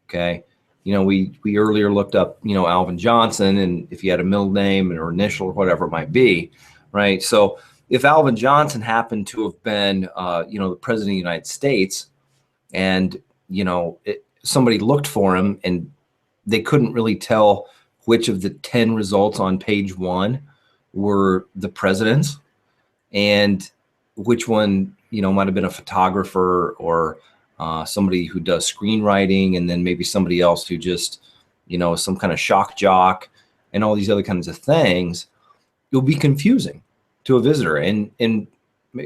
A: Okay. You know, we earlier looked up, you know, Alvin Johnson, and if he had a middle name or initial or whatever it might be, right? So if Alvin Johnson happened to have been, you know, the president of the United States, and, you know, somebody looked for him and they couldn't really tell which of the 10 results on page 1 were the president's and which one, you know, might have been a photographer or somebody who does screenwriting, and then maybe somebody else who just, you know, some kind of shock jock and all these other kinds of things. It'll be confusing to a visitor, and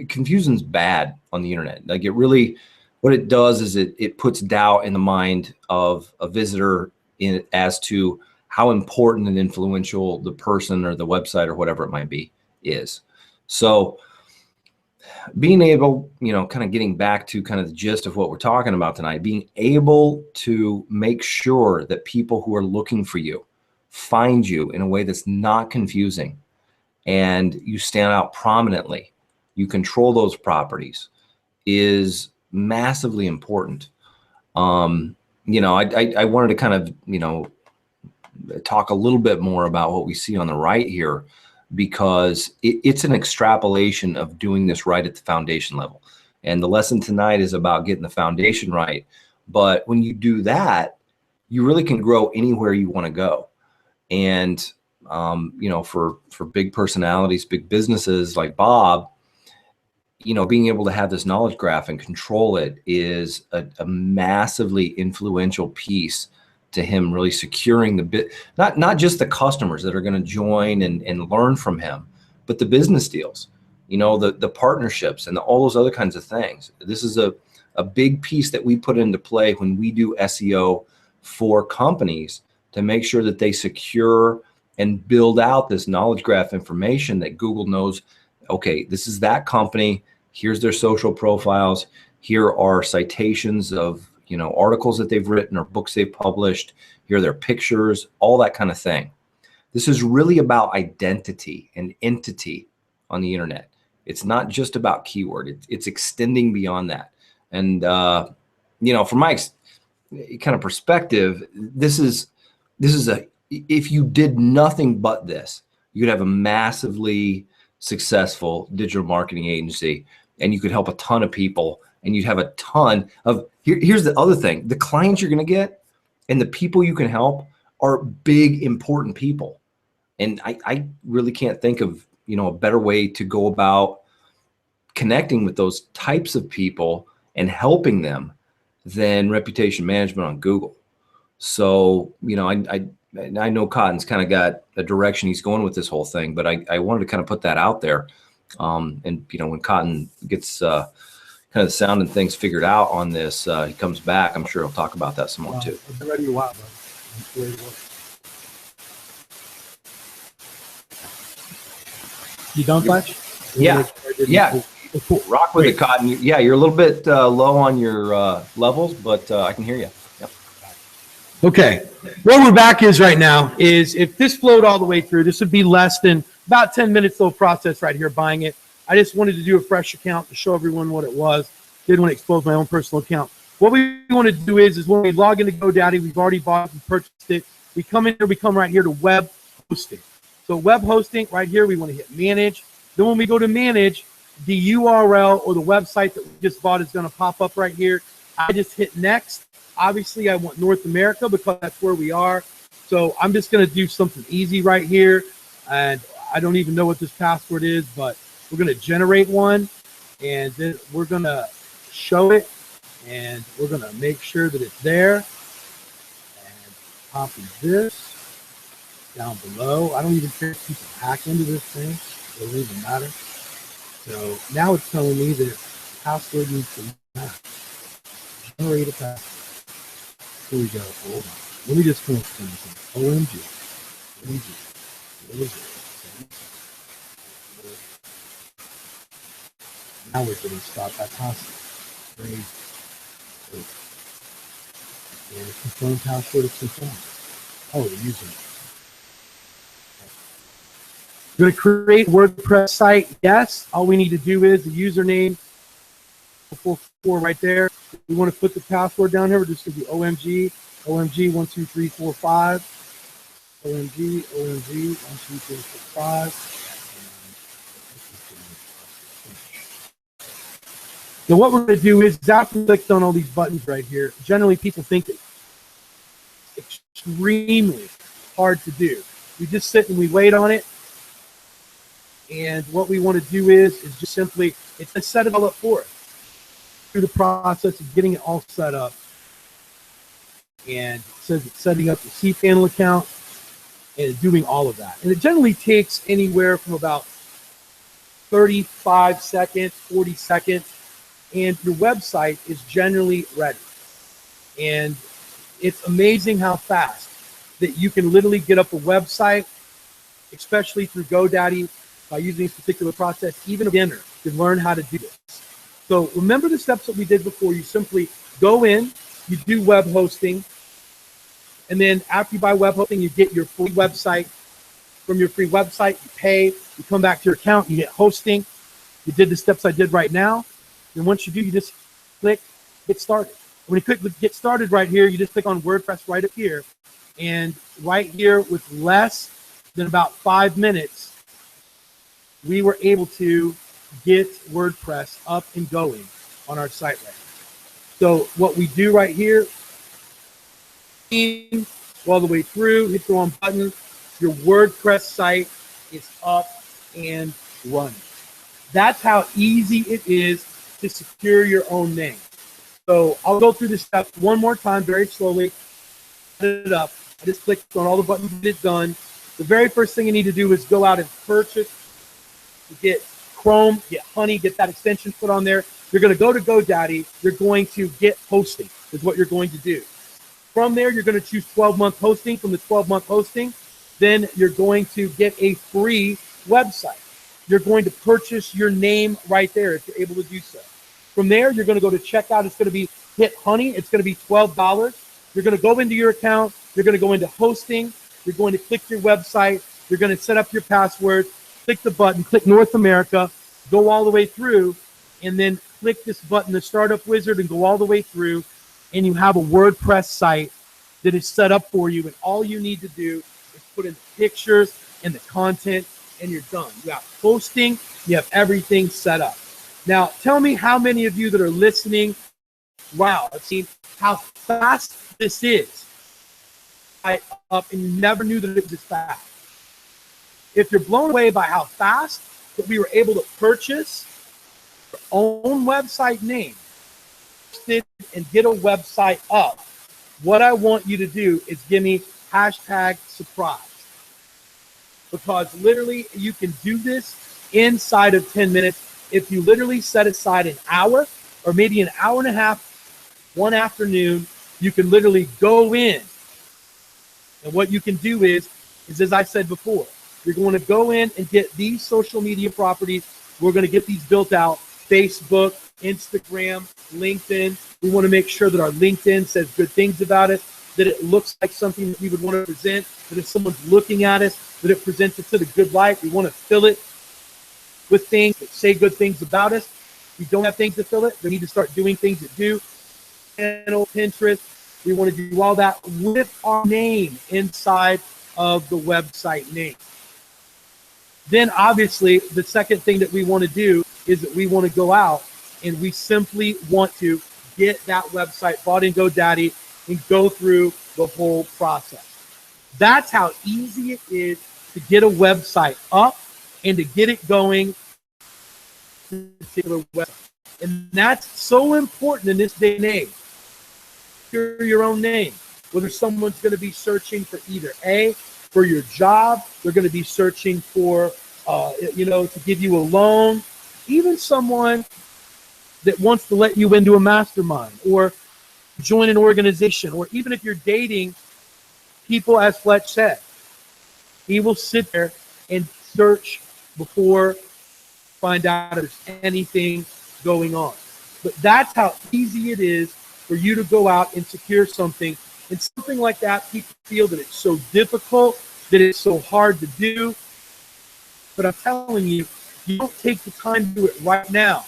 A: confusion's bad on the internet. Like, it really, what it does is it puts doubt in the mind of a visitor as to how important and influential the person or the website or whatever it might be is. So being able, you know, kind of getting back to kind of the gist of what we're talking about tonight, being able to make sure that people who are looking for you find you in a way that's not confusing, and you stand out prominently, you control those properties, is massively important. You know, I wanted to kind of, you know, talk a little bit more about what we see on the right here, because it's an extrapolation of doing this right at the foundation level. And the lesson tonight is about getting the foundation right. But when you do that, you really can grow anywhere you want to go. And, you know, for big personalities, big businesses like Bob, you know, being able to have this knowledge graph and control it is a massively influential piece to him really securing the bit, not just the customers that are going to join and learn from him, but the business deals, you know, the partnerships and all those other kinds of things. This is a big piece that we put into play when we do SEO for companies, to make sure that they secure and build out this knowledge graph information that Google knows, okay, this is that company, here's their social profiles, here are citations of, you know, articles that they've written or books they've published, here are their pictures, all that kind of thing. This is really about identity and entity on the internet. It's not just about keyword, it's extending beyond that. And, you know, from my kind of perspective, this is if you did nothing but this, you could have a massively successful digital marketing agency, and you could help a ton of people, and you'd have a ton of, here's the other thing, the clients you're going to get and the people you can help are big, important people. And I really can't think of, you know, a better way to go about connecting with those types of people and helping them than reputation management on Google. So, you know, I know Cotton's kind of got a direction he's going with this whole thing, but I wanted to kind of put that out there. And, you know, when Cotton gets kind of the sound and things figured out on this, he comes back, I'm sure he'll talk about that some more too.
B: I've been ready a while, bro. You done, Fletch?
A: Yeah. Yeah.
B: Cool.
A: Rock with it, Cotton. Yeah, you're a little bit low on your levels, but I can hear you. Yep.
B: Okay. Where we're back is right now is, if this flowed all the way through, this would be less than about 10 minutes little process right here buying it. I just wanted to do a fresh account to show everyone what it was. Didn't want to expose my own personal account. What we want to do is when we log into GoDaddy, we've already bought it and purchased it. We come in here, we come right here to web hosting. So web hosting right here, we want to hit manage. Then when we go to manage, the URL or the website that we just bought is going to pop up right here. I just hit next. Obviously, I want North America because that's where we are. So I'm just going to do something easy right here. And I don't even know what this password is, but we're going to generate one. And then we're going to show it. And we're going to make sure that it's there. And copy this down below. I don't even care if people hack into this thing. It doesn't even matter. So now it's telling me that password needs to match. Generate a password. Here we go. Hold on. Let me just finish something. OMG. What is it? Now we're getting stopped by password. Great. And confirm password is confirmed. Oh, the username. You're going to create a WordPress site. Yes. All we need to do is the username. 4 right there. We want to put the password down here. We're just going to do OMG 1 2 3 4 5. OMG 1 2 3 4 5. Now what we're going to do is after we clicked on all these buttons right here, generally people think it's extremely hard to do. We just sit and we wait on it. And what we want to do is just simply, it's to set it all up for us through the process of getting it all set up. And it says it's setting up the cPanel account and doing all of that. And it generally takes anywhere from about 35 seconds, 40 seconds. And your website is generally ready. And it's amazing how fast that you can literally get up a website, especially through GoDaddy, by using this particular process. Even a beginner can learn how to do this. So remember the steps that we did before. You simply go in, you do web hosting, and then after you buy web hosting, you get your free website. From your free website, you pay, you come back to your account, you get hosting. You did the steps I did right now. And once you do, you just click Get Started. When you click Get Started right here, you just click on WordPress right up here. And right here, with less than about 5 minutes, we were able to get WordPress up and going on our site right now. So what we do right here, all the way through, hit the on button, your WordPress site is up and running. That's how easy it is to secure your own name. So I'll go through this step one more time very slowly. Set it up. I just clicked on all the buttons and it's done. The very first thing you need to do is go out and purchase, get Chrome, get Honey, get that extension put on there. You're going to go to GoDaddy. You're going to get hosting is what you're going to do. From there, you're going to choose 12-month hosting. From the 12-month hosting, then you're going to get a free website. You're going to purchase your name right there if you're able to do so. From there, you're going to go to checkout. It's going to be hit Honey. It's going to be $12. You're going to go into your account. You're going to go into hosting. You're going to click your website. You're going to set up your password. Click the button. Click North America. Go all the way through. And then click this button, the Startup Wizard, and go all the way through. And you have a WordPress site that is set up for you. And all you need to do is put in the pictures and the content, and you're done. You have hosting. You have everything set up. Now, tell me how many of you that are listening, wow, I've seen how fast this is. Up and you never knew that it was this fast. If you're blown away by how fast that we were able to purchase our own website name and get a website up, what I want you to do is give me #surprise. Because literally you can do this inside of 10 minutes. If you literally set aside an hour or maybe an hour and a half, one afternoon, you can literally go in. And what you can do is as I said before, you're going to go in and get these social media properties. We're going to get these built out. Facebook, Instagram, LinkedIn. We want to make sure that our LinkedIn says good things about it, that it looks like something that we would want to present, that if someone's looking at us, that it presents it to the good light. We want to fill it with things that say good things about us. We don't have things to fill it. We need to start doing things that do. Channel, Pinterest. We want to do all that with our name inside of the website name. Then obviously the second thing that we want to do is that we want to go out and we simply want to get that website bought in GoDaddy and go through the whole process. That's how easy it is to get a website up and to get it going. Particular website. And that's so important in this day and age. Secure your own name. Whether someone's going to be searching for either for your job, they're going to be searching for, to give you a loan, even someone that wants to let you into a mastermind or join an organization, or even if you're dating people, as Fletcher said, he will sit there and search before find out if there's anything going on. But that's how easy it is for you to go out and secure something. And something like that, people feel that it's so difficult, that it's so hard to do. But I'm telling you, you don't take the time to do it right now,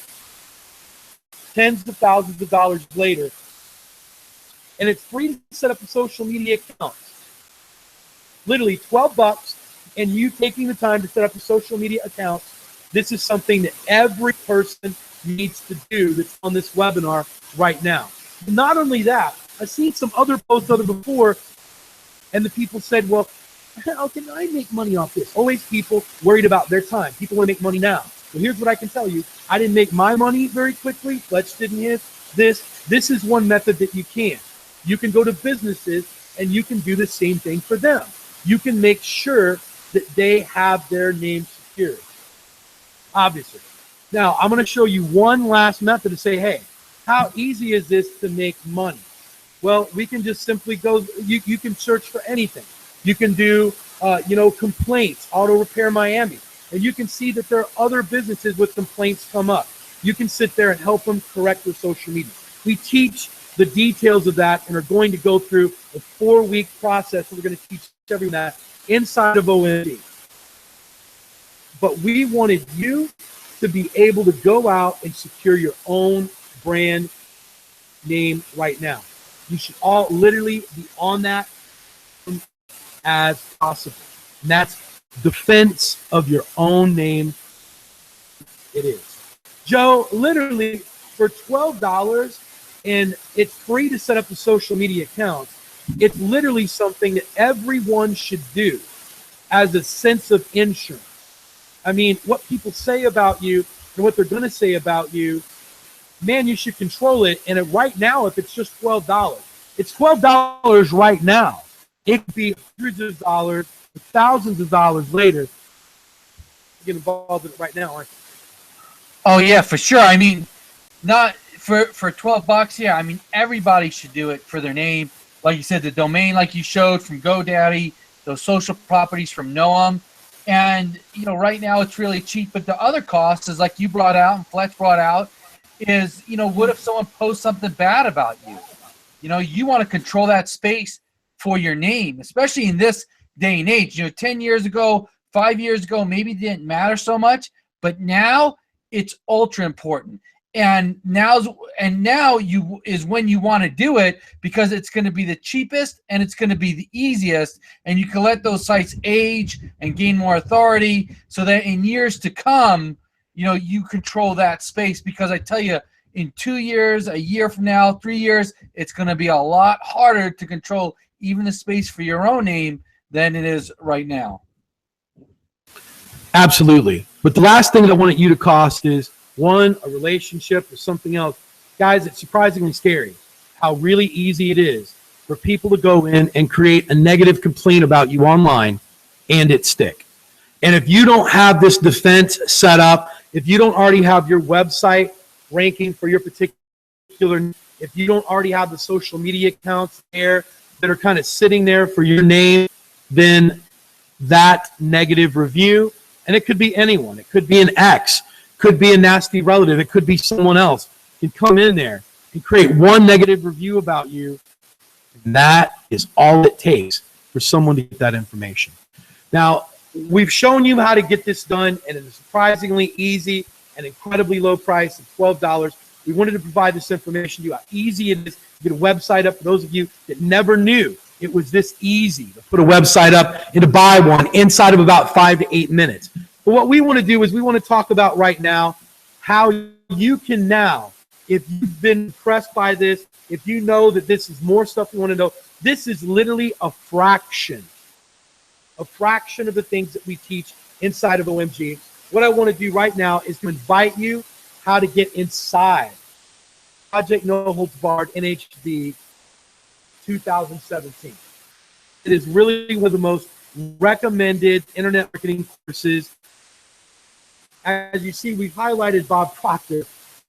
B: tens of thousands of dollars later, and it's free to set up a social media account. Literally $12, and you taking the time to set up a social media account. This is something that every person needs to do that's on this webinar right now. Not only that, I've seen some other posts before, and the people said, well, how can I make money off this? Always people worried about their time. People want to make money now. Well, here's what I can tell you. I didn't make my money very quickly. Fletch didn't his. This is one method that you can. You can go to businesses and you can do the same thing for them. You can make sure that they have their name secured, obviously. Now, I'm going to show you one last method to say, hey, how easy is this to make money? Well, we can just simply go, you can search for anything. You can do, complaints, Auto Repair Miami. And you can see that there are other businesses with complaints come up. You can sit there and help them correct their social media. We teach the details of that and are going to go through a 4-week process. We're going to teach everyone that inside of OMG. But we wanted you to be able to go out and secure your own brand name right now. You should all literally be on that as possible. And that's defense of your own name. It is. Joe, literally for $12, and it's free to set up a social media account. It's literally something that everyone should do as a sense of insurance. I mean, what people say about you and what they're going to say about you, man, you should control it. And right now, if it's just $12, it's $12 right now. It could be hundreds of dollars, thousands of dollars later. You get involved in it right now, aren't you?
C: Oh yeah, for sure. I mean, not for $12. Yeah, I mean everybody should do it for their name. Like you said, the domain, like you showed from GoDaddy, those social properties from Noam, and right now it's really cheap. But the other cost is like you brought out and Fletch brought out is what if someone posts something bad about you? You want to control that space for your name, especially in this day and age. 10 years ago, 5 years ago, maybe it didn't matter so much, but now it's ultra important. And now is when you want to do it, because it's going to be the cheapest and it's going to be the easiest, and you can let those sites age and gain more authority so that in years to come, you control that space. Because I tell you, in 2 years, a year from now, 3 years, it's going to be a lot harder to control even the space for your own name than it is right now.
B: Absolutely. But the last thing that I wanted you to cost is, one, a relationship or something else. Guys, it's surprisingly scary how really easy it is for people to go in and create a negative complaint about you online and it stick. And if you don't have this defense set up, if you don't already have your website ranking for your particular, if you don't already have the social media accounts there that are kind of sitting there for your name, then that negative review, and it could be anyone, it could be an ex, could be a nasty relative, it could be someone else, can come in there and create one negative review about you, and that is all it takes for someone to get that information. Now, we've shown you how to get this done at a surprisingly easy and incredibly low price of $12. We wanted to provide this information to you, how easy it is to get a website up for those of you that never knew it was this easy to put a website up and to buy one inside of about 5 to 8 minutes. But what we want to do is we want to talk about right now how you can now, if you've been impressed by this, if you know that this is more stuff you want to know, this is literally a fraction of the things that we teach inside of OMG. What I want to do right now is to invite you how to get inside Project No Holds Barred NHD 2017. It is really one of the most recommended internet marketing courses. As you see, we've highlighted Bob Proctor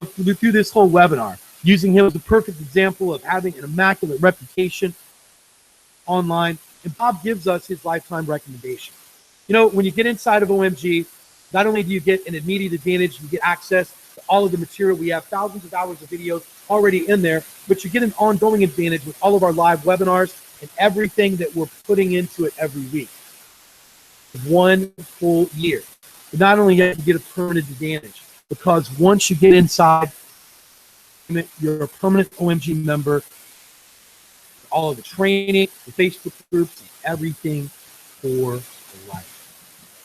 B: through this whole webinar, using him as the perfect example of having an immaculate reputation online. And Bob gives us his lifetime recommendation. When you get inside of OMG, not only do you get an immediate advantage, you get access all of the material. We have thousands of hours of videos already in there, but you get an ongoing advantage with all of our live webinars and everything that we're putting into it every week. 1 full year. But not only yet, you get a permanent advantage, because once you get inside, you're a permanent OMG member. All of the training, the Facebook groups, and everything for life.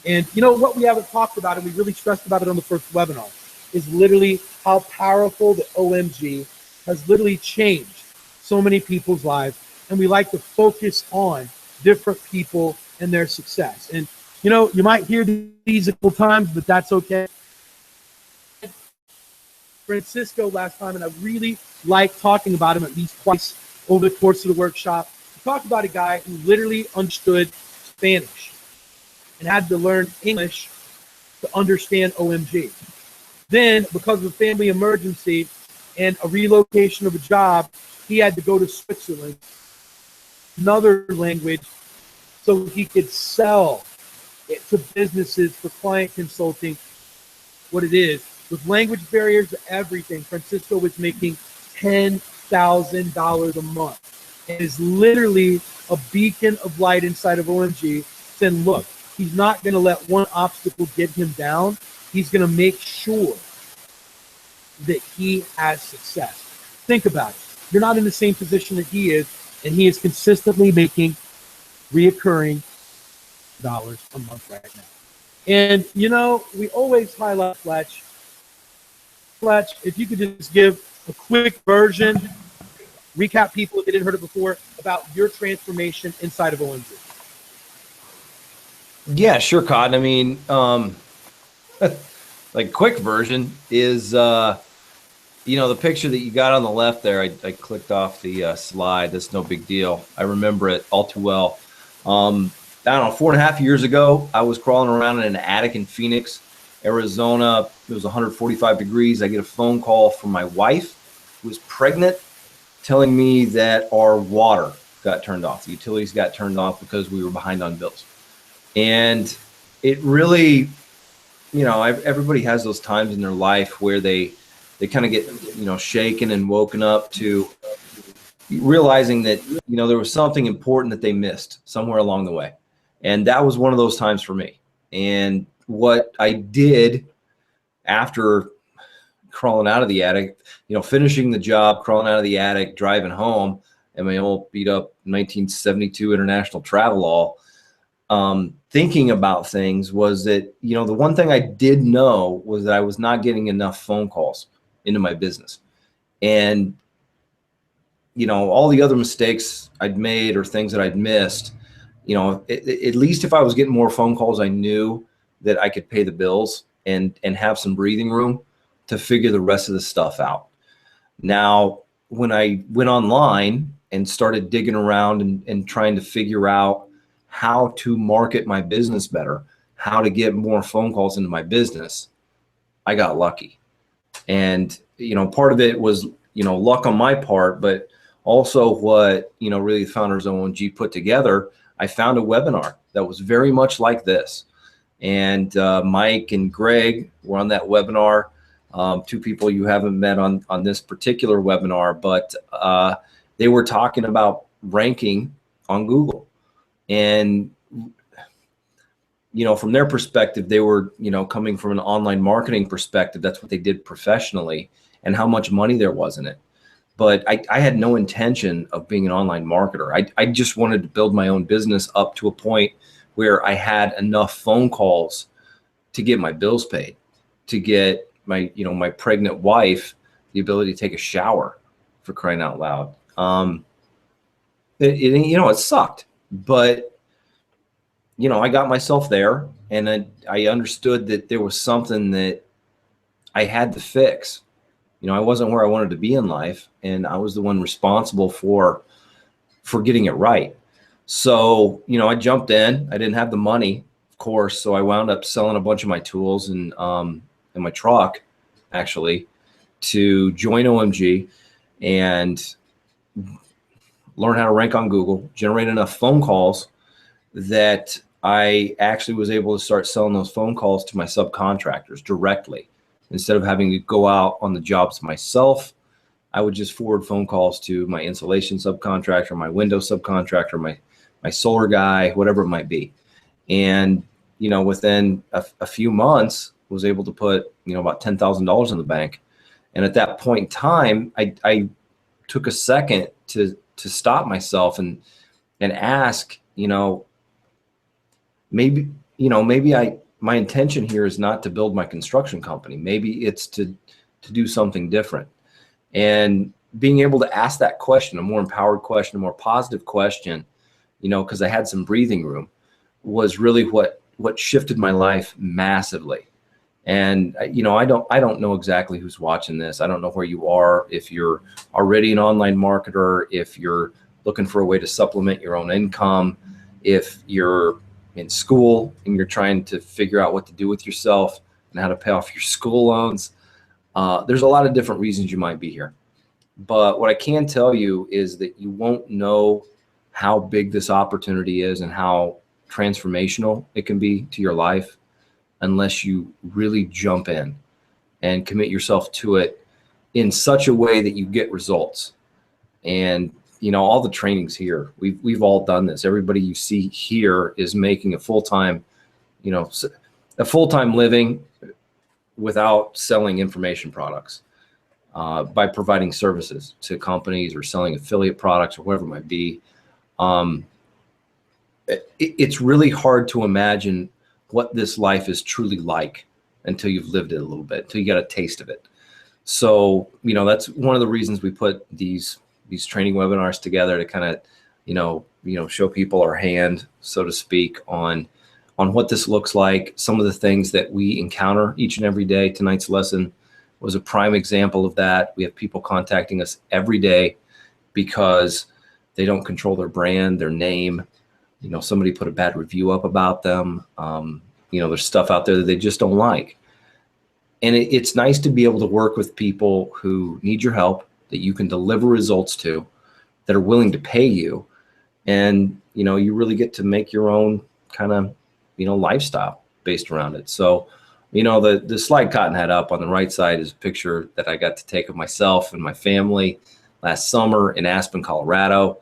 B: And you know what we haven't talked about, and we really stressed about it on the first webinar, is literally how powerful the OMG has literally changed so many people's lives. And we like to focus on different people and their success. And you know, you might hear these a couple times, but that's okay. Francisco last time, and I really like talking about him at least twice over the course of the workshop. We talked about a guy who literally understood Spanish and had to learn English to understand OMG. Then, because of a family emergency and a relocation of a job, he had to go to Switzerland, another language, so he could sell it to businesses for client consulting. What it is, with language barriers to everything, Francisco was making $10,000 a month. It is literally a beacon of light inside of OMG saying, look, he's not going to let one obstacle get him down. He's going to make sure that he has success. Think about it. You're not in the same position that he is, and he is consistently making reoccurring dollars a month right now. And, you know, we always highlight Fletch. Fletch, if you could just give a quick version, recap people if they didn't heard it before, about your transformation inside of OMG.
A: Yeah, sure, Cotton. I mean, like quick version is, you know, the picture that you got on the left there, I clicked off the slide. That's no big deal. I remember it all too well. I don't know, 4.5 years ago, I was crawling around in an attic in Phoenix, Arizona. It was 145 degrees. I get a phone call from my wife, who was pregnant, telling me that our water got turned off. The utilities got turned off because we were behind on bills. And it really, you know, everybody has those times in their life where they kind of get, you know, shaken and woken up to realizing that, you know, there was something important that they missed somewhere along the way. And that was one of those times for me. And what I did after crawling out of the attic, you know, finishing the job, crawling out of the attic, driving home, and my old beat up 1972 International Travelall, thinking about things was that, you know, the one thing I did know was that I was not getting enough phone calls into my business. And, you know, all the other mistakes I'd made or things that I'd missed, you know, at least if I was getting more phone calls, I knew that I could pay the bills and have some breathing room to figure the rest of the stuff out. Now, when I went online and started digging around and trying to figure out how to market my business better, how to get more phone calls into my business, I got lucky. And, you know, part of it was, you know, luck on my part, but also what, you know, really the founders of OMG put together. I found a webinar that was very much like this. And Mike and Greg were on that webinar. Two people you haven't met on this particular webinar, but they were talking about ranking on Google. And, you know, from their perspective, they were, you know, coming from an online marketing perspective. That's what they did professionally and how much money there was in it. But I had no intention of being an online marketer. I just wanted to build my own business up to a point where I had enough phone calls to get my bills paid, to get my, you know, my pregnant wife the ability to take a shower, for crying out loud. You know, it sucked, but, you know, I got myself there, and I understood that there was something that I had to fix. You know, I wasn't where I wanted to be in life, and I was the one responsible for getting it right. So, you know, I jumped in. I didn't have the money, of course, so I wound up selling a bunch of my tools and my truck, actually, to join OMG and learn how to rank on Google, generate enough phone calls that I actually was able to start selling those phone calls to my subcontractors directly. Instead of having to go out on the jobs myself, I would just forward phone calls to my insulation subcontractor, my window subcontractor, my solar guy, whatever it might be. And, within a few months, was able to put, about $10,000 in the bank. And at that point in time, I took a second to stop myself and ask, maybe my intention here is not to build my construction company. Maybe it's to do something different. And being able to ask that question, a more empowered question, a more positive question, because I had some breathing room, was really what shifted my life massively. And I don't know exactly who's watching this. I don't know where you are, if you're already an online marketer, if you're looking for a way to supplement your own income, if you're in school and you're trying to figure out what to do with yourself and how to pay off your school loans. There's a lot of different reasons you might be here. But what I can tell you is that you won't know how big this opportunity is and how transformational it can be to your life unless you really jump in and commit yourself to it in such a way that you get results. And all the trainings here, we've all done this. Everybody you see here is making a full-time living without selling information products, by providing services to companies or selling affiliate products or whatever it might be. It's really hard to imagine what this life is truly like until you've lived it a little bit, until you got a taste of it. So, that's one of the reasons we put these training webinars together, to kind of, show people our hand, so to speak, on what this looks like, some of the things that we encounter each and every day. Tonight's lesson was a prime example of that. We have people contacting us every day because they don't control their brand, their name. Somebody put a bad review up about them. There's stuff out there that they just don't like. And it's nice to be able to work with people who need your help, that you can deliver results to, that are willing to pay you. And, you really get to make your own kind of, lifestyle based around it. So, the slide Cotton had up on the right side is a picture that I got to take of myself and my family last summer in Aspen, Colorado.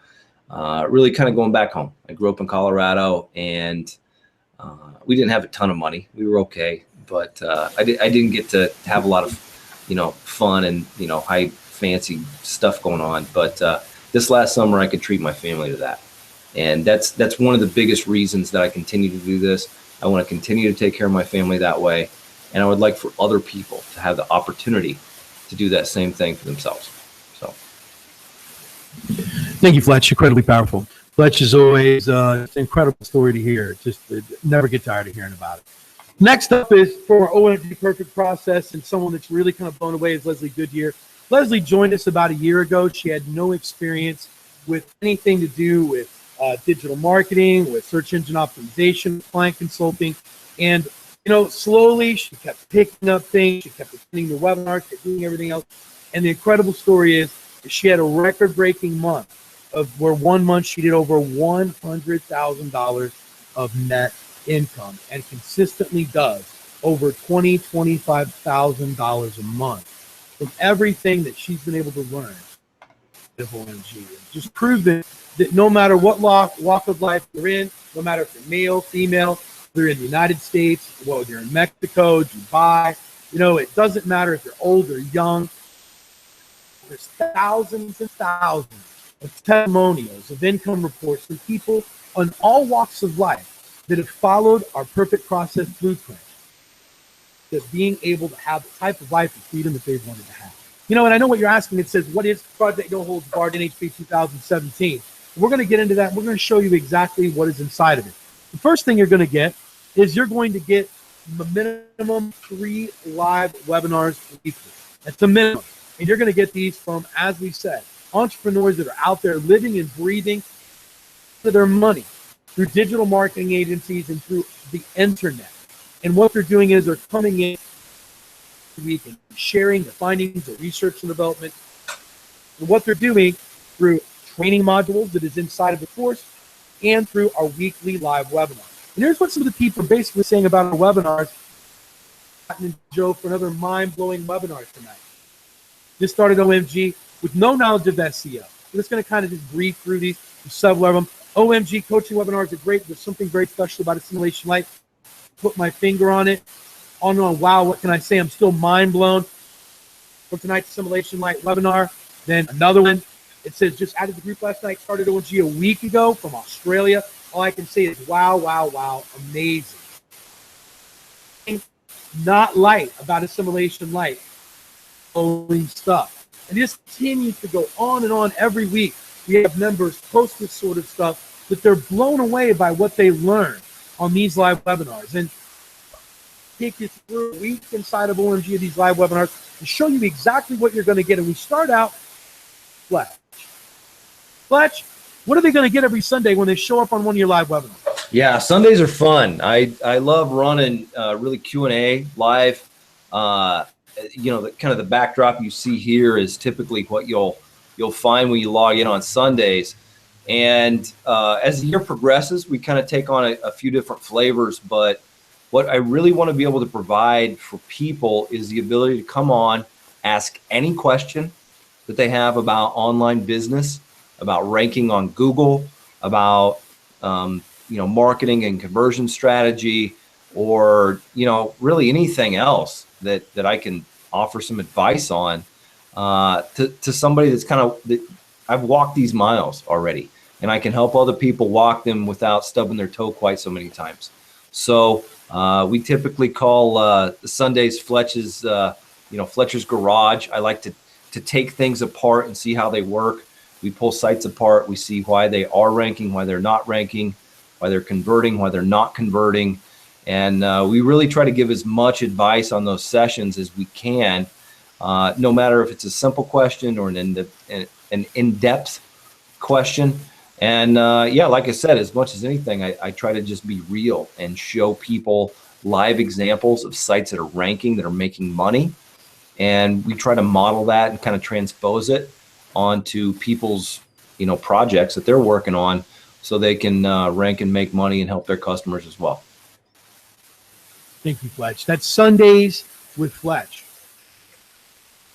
A: Really kind of going back home. I grew up in Colorado, and we didn't have a ton of money. We were okay, but I didn't get to have a lot of, fun and, high fancy stuff going on. But this last summer, I could treat my family to that. And that's one of the biggest reasons that I continue to do this. I want to continue to take care of my family that way. And I would like for other people to have the opportunity to do that same thing for themselves. So.
B: Thank you, Fletch. Incredibly powerful. Fletch is always an incredible story to hear. Just never get tired of hearing about it. Next up is for our OMG Perfect process, and someone that's really kind of blown away is Leslie Goodyear. Leslie joined us about a year ago. She had no experience with anything to do with digital marketing, with search engine optimization, client consulting. And, slowly she kept picking up things. She kept attending the webinars, kept doing everything else. And the incredible story is she had a record-breaking month of where 1 month she did over $100,000 of net income, and consistently does over $25,000 a month from everything that she's been able to learn at OMG. Just proven that no matter what walk of life you're in, no matter if you're male, female, whether in the United States, whether you're in Mexico, Dubai, it doesn't matter if you're old or young. There's thousands and thousands of testimonials, of income reports from people on all walks of life that have followed our perfect process blueprint, that being able to have the type of life and freedom that they've wanted to have. And I know what you're asking. It says, what is Project No Holds Barred NHP 2017? We're going to get into that. We're going to show you exactly what is inside of it. The first thing you're going to get is you're going to get the minimum 3 live webinars weekly. That's the minimum. And you're going to get these from, as we said, entrepreneurs that are out there living and breathing for their money through digital marketing agencies and through the internet. And what they're doing is they're coming in every week and sharing the findings, the research and development, and what they're doing through training modules that is inside of the course and through our weekly live webinars. And here's what some of the people are basically saying about our webinars. and Joe for another mind-blowing webinar tonight. This started OMG with no knowledge of SEO. We're just going to kind of just breeze through these, several of them. OMG coaching webinars are great. There's something very special about Assimilation Light. Put my finger on it. On and on. Wow, what can I say? I'm still mind blown. For tonight's Assimilation Light webinar. Then another one. It says just added the group last night. Started OMG a week ago from Australia. All I can say is wow, wow, wow. Amazing. Not light about Assimilation Light. Flowing stuff. And this continues to go on and on every week. We have members post this sort of stuff that they're blown away by what they learn on these live webinars. And take you through a week inside of OMG of these live webinars to show you exactly what you're going to get. And we start out Fletch. Fletch, what are they going to get every Sunday when they show up on one of your live webinars?
A: Yeah, Sundays are fun. I love running really Q&A live. You know, the kind of the backdrop you see here is typically what you'll find when you log in on Sundays. And as the year progresses, we kind of take on a few different flavors. But what I really want to be able to provide for people is the ability to come on, ask any question that they have about online business, about ranking on Google, about you know, marketing and conversion strategy, or you know, really anything else that I can offer some advice on to somebody that's kind of that I've walked these miles already, and I can help other people walk them without stubbing their toe quite so many times. So we typically call Sundays Fletch's you know, Fletcher's Garage. I like to take things apart and see how they work. We pull sites apart. We see why they are ranking, why they're not ranking, why they're converting, why they're not converting. And we really try to give as much advice on those sessions as we can, no matter if it's a simple question or an in-depth question. And yeah, like I said, as much as anything, I try to just be real and show people live examples of sites that are ranking, that are making money. And we try to model that and kind of transpose it onto people's, you know, projects that they're working on, so they can rank and make money and help their customers as well.
B: Thank you, Fletch. That's Sundays with Fletch.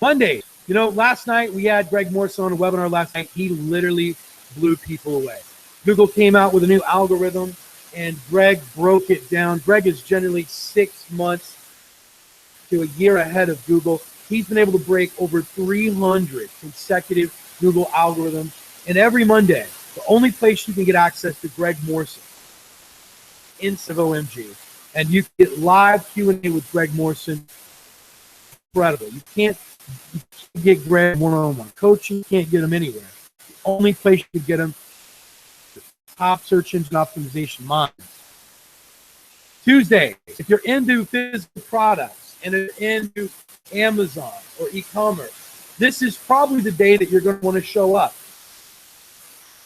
B: Mondays, you know, last night we had Greg Morrison on a webinar last night. He literally blew people away. Google came out with a new algorithm, and Greg broke it down. Greg is generally 6 months to a year ahead of Google. He's been able to break over 300 consecutive Google algorithms. And every Monday, the only place you can get access to Greg Morrison, inside of OMG, and you can get live Q&A with Greg Morrison. Incredible. You can't get Greg one-on-one coaching. You can't get him anywhere. The only place you can get him is top search engine optimization minds. Tuesdays, if you're into physical products and into Amazon or e-commerce, this is probably the day that you're going to want to show up.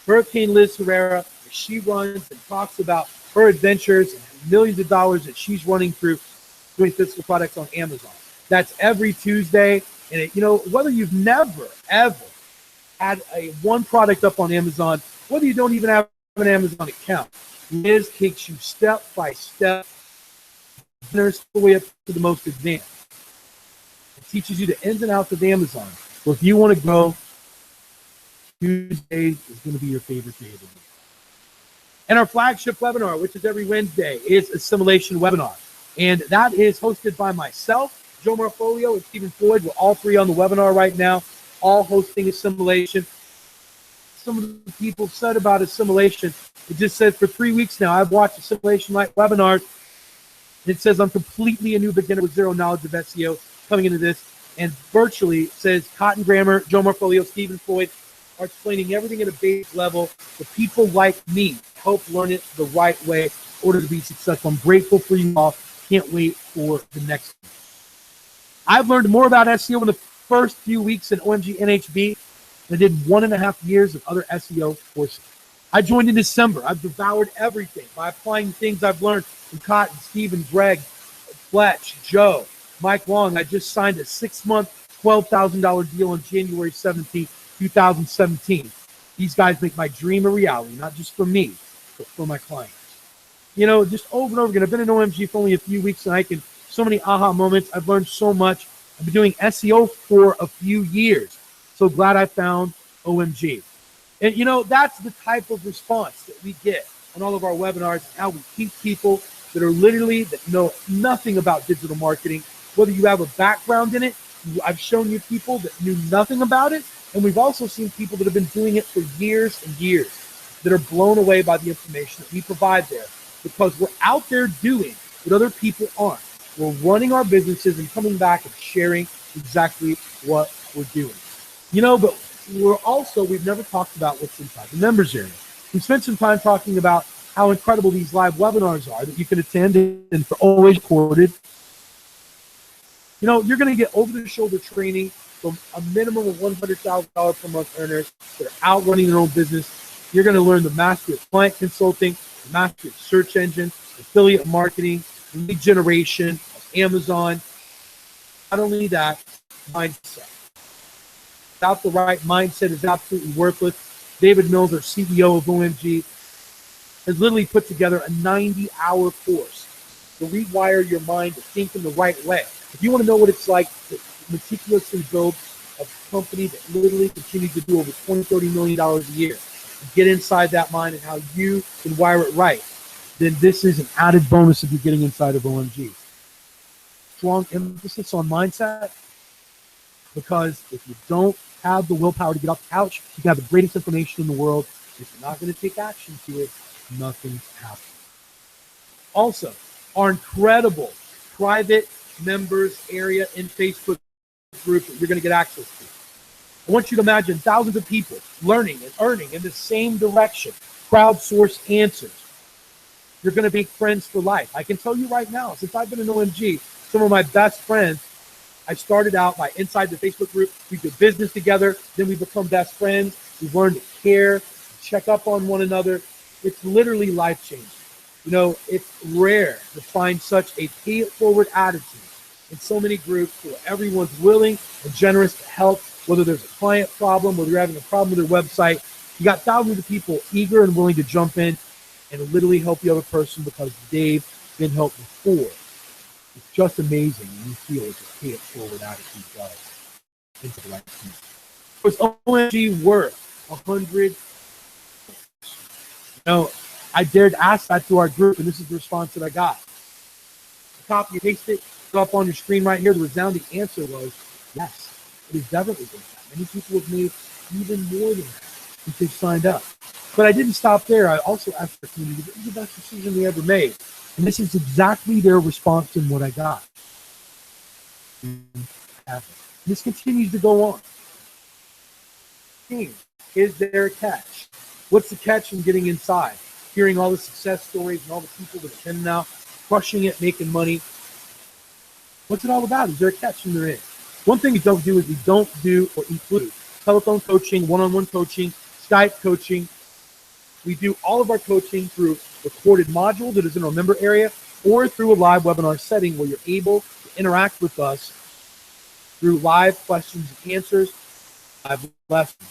B: Hurricane Liz Herrera, she runs and talks about her adventures and millions of dollars that she's running through doing physical products on Amazon. That's every Tuesday. And it, you know, whether you've never, ever had one product up on Amazon, whether you don't even have an Amazon account, Liz takes you step by step, the way up to the most advanced. It teaches you the ins and outs of Amazon. So if you want to go, Tuesday is going to be your favorite day of the week. And our flagship webinar, which is every Wednesday, is Assimilation Webinar. And that is hosted by myself, Joe Marfolio, and Stephen Floyd. We're all three on the webinar right now, all hosting Assimilation. Some of the people said about Assimilation, it just says for 3 weeks now, I've watched Assimilation Light webinars. It says I'm completely a new beginner with zero knowledge of SEO coming into this. And virtually says Cotton Grammar, Joe Marfolio, Stephen Floyd are explaining everything at a base level. The people like me help learn it the right way in order to be successful. I'm grateful for you all. Can't wait for the next one. I've learned more about SEO in the first few weeks in OMG NHB than I did 1.5 years of other SEO courses. I joined in December. I've devoured everything by applying things I've learned from Cotton, Stephen, Greg, Fletch, Joe, Mike Long. I just signed a 6-month, $12,000 deal on January 17th, 2017. These guys make my dream a reality, not just for me, but for my clients. You know, just over and over again. I've been in OMG for only a few weeks, and I can so many aha moments. I've learned so much. I've been doing SEO for a few years. So glad I found OMG. And that's the type of response that we get on all of our webinars, how we keep people that are literally that know nothing about digital marketing, whether you have a background in it. I've shown you people that knew nothing about it, and we've also seen people that have been doing it for years and years that are blown away by the information that we provide there, because we're out there doing what other people aren't. We're running our businesses and coming back and sharing exactly what we're doing. But we've never talked about what's inside the members area. We spent some time talking about how incredible these live webinars are that you can attend and are always recorded. You're going to get over-the-shoulder training from a minimum of $100,000 per month earners that are out running their own business. You're going to learn the mastery of client consulting, the mastery of search engine, affiliate marketing, lead generation, of Amazon. Not only that, mindset. Without the right mindset is absolutely worthless. David Mills, our CEO of OMG, has literally put together a 90-hour course to rewire your mind to think in the right way. If you want to know what it's like to meticulously build a company that literally continues to do over $20-30 million a year, get inside that mind and how you can wire it right, then this is an added bonus if you're getting inside of OMG. Strong emphasis on mindset, because if you don't have the willpower to get off the couch, you can have the greatest information in the world. If you're not going to take action to it, nothing's happening. Also, our incredible private members area in Facebook group that you're going to get access to. I want you to imagine thousands of people learning and earning in the same direction, crowdsourced answers. You're going to be friends for life. I can tell you right now, since I've been in OMG, some of my best friends, I started out by inside the Facebook group. We did business together. Then we become best friends. We've learned to care, check up on one another. It's literally life-changing. It's rare to find such a pay-it-forward attitude in so many groups where everyone's willing and generous to help, whether there's a client problem, whether you're having a problem with their website. You got thousands of people eager and willing to jump in and literally help the other person because they've been helped before. It's just amazing when you feel it's a pay-it-forward attitude does into the right thing. Was OMG worth 100? I dared ask that to our group, and this is the response that I got. Copy and paste it, go up on your screen right here. The resounding answer was, yes, it is definitely worth that. Many people have made even more than that since they've signed up. But I didn't stop there. I also asked the community, what was the best decision we ever made? And this is exactly their response in what I got. This continues to go on. Is there a catch? What's the catch in getting inside? Hearing all the success stories and all the people that have been now crushing it, making money. What's it all about? Is there a catch? And there is. One thing we don't do is we don't do or include telephone coaching, one-on-one coaching, Skype coaching. We do all of our coaching through recorded module that is in our member area or through a live webinar setting where you're able to interact with us through live questions and answers, live lessons.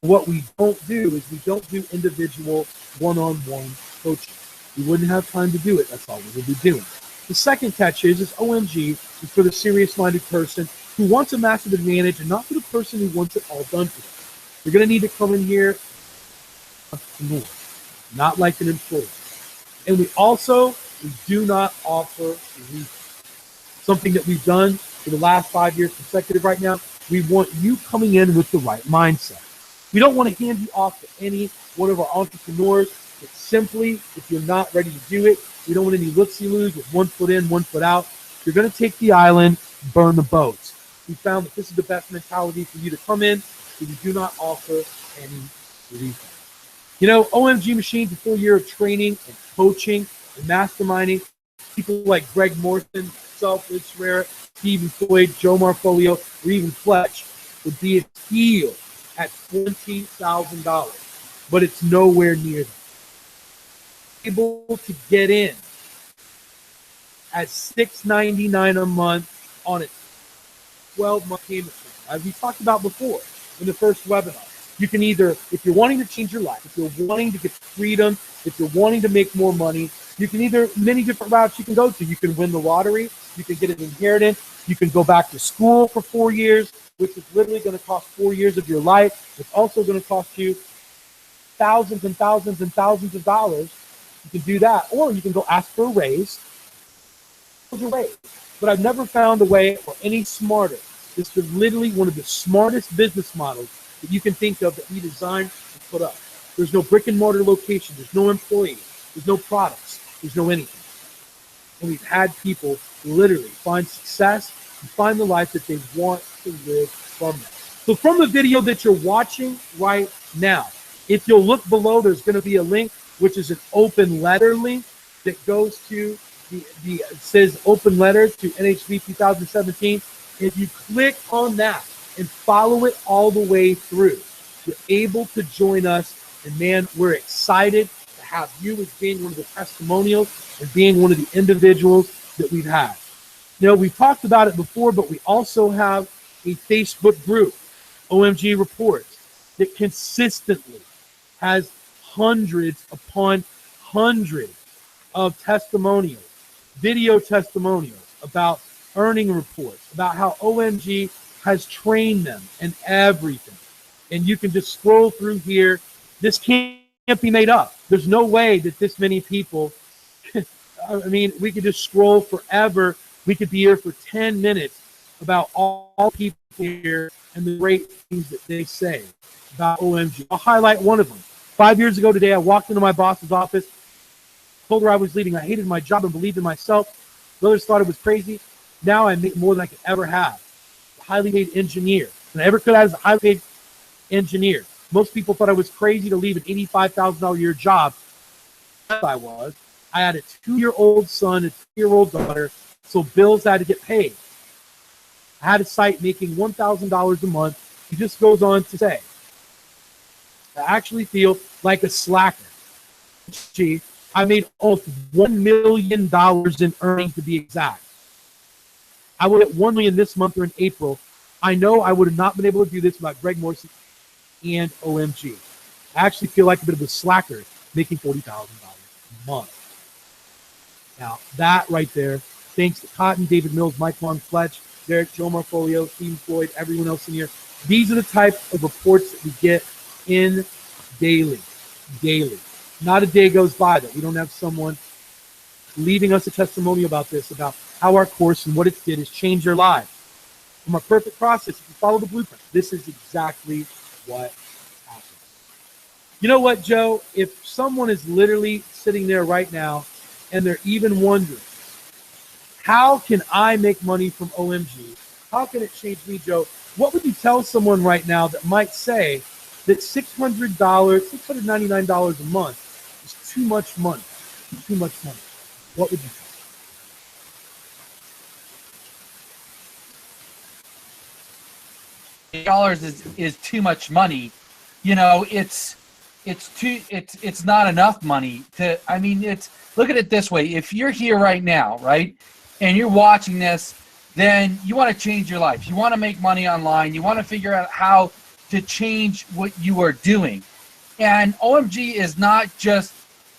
B: What we don't do is we don't do individual one-on-one coaching. We wouldn't have time to do it. That's all we would be doing. The second catch is OMG is for the serious-minded person who wants a massive advantage and not for the person who wants it all done for them. You're going to need to come in here not like an employee. And we do not offer refunds. Something that we've done for the last 5 years consecutive right now, we want you coming in with the right mindset. We don't want to hand you off to any one of our entrepreneurs. It's simply, if you're not ready to do it, we don't want any loosey-loos with 1 foot in, 1 foot out. You're going to take the island, burn the boats. We found that this is the best mentality for you to come in, so we do not offer any refunds. OMG Machines, a full year of training and coaching and masterminding. People like Greg Morrison, myself, Liz Ferreira, Stephen Floyd, Joe Marfolio, or even Fletcher would be a deal at $20,000, but it's nowhere near that. Able to get in at $699 a month on a 12-month payment plan, as we talked about before in the first webinar. You can either, if you're wanting to change your life, if you're wanting to get freedom, if you're wanting to make more money, you can either, many different routes you can go to. You can win the lottery, you can get an inheritance, you can go back to school for 4 years, which is literally going to cost 4 years of your life. It's also going to cost you thousands and thousands and thousands of dollars. You can do that, or you can go ask for a raise. But I've never found a way or any smarter. This is literally one of the smartest business models that you can think of that we designed and put up. There's no brick and mortar location. There's no employees. There's no products. There's no anything. And we've had people literally find success and find the life that they want to live from that. So from the video that you're watching right now, if you'll look below, there's going to be a link, which is an open letter link that goes to it says open letter to NHV 2017. If you click on that and follow it all the way through, you're able to join us. And man, we're excited to have you as being one of the testimonials and being one of the individuals that we've had. You know, we've talked about it before, but we also have a Facebook group, OMG Reports, that consistently has hundreds upon hundreds of testimonials, video testimonials about earning reports, about how OMG has trained them and everything. And you can just scroll through here. This can't be made up. There's no way that this many people, I mean, we could just scroll forever. We could be here for 10 minutes about all people here and the great things that they say about OMG. I'll highlight one of them. 5 years ago today, I walked into my boss's office, told her I was leaving. I hated my job and believed in myself. Others thought it was crazy. Now I make more than I could ever have. A highly paid engineer. And I ever could have as a highly paid engineer. Most people thought I was crazy to leave an $85,000 a year job. I was. I had a 2-year-old son, a 2-year-old daughter, so bills had to get paid. I had a site making $1,000 a month. He just goes on to say, I actually feel like a slacker. Gee, I made almost $1 million in earnings to be exact. I will get $1 million this month or in April. I know I would have not been able to do this without Greg Morrison and OMG. I actually feel like a bit of a slacker making $40,000 a month. Now, that right there, thanks to Cotton, David Mills, Mike Long, Fletch, Derek, Joe Marfolio, Steve Floyd, everyone else in here. These are the type of reports that we get in daily. Not a day goes by that we don't have someone leaving us a testimonial about this, about how our course and what it did is change their lives. From our perfect process, if you follow the blueprint, this is exactly what happens. You know what, Joe? If someone is literally sitting there right now and they're even wondering, how can I make money from OMG? How can it change me, Joe? What would you tell someone right now that might say that $600, $699 a month is too much money? Too much money. What would you tell?
C: Dollars is too much money. You know, it's not enough money to, I mean, look at it this way. If you're here right now, right, and you're watching this, then you want to change your life. You want to make money online. You want to figure out how to change what you are doing. And OMG is not just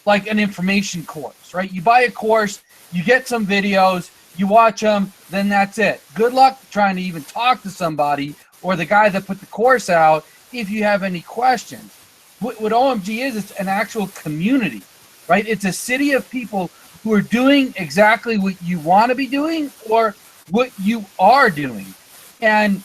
C: like an information course, right? You buy a course, you get some videos, you watch them, then that's it. Good luck trying to even talk to somebody or the guy that put the course out if you have any questions. What OMG is, it's an actual community, right? It's a city of people who are doing exactly what you want to be doing or what you are doing. And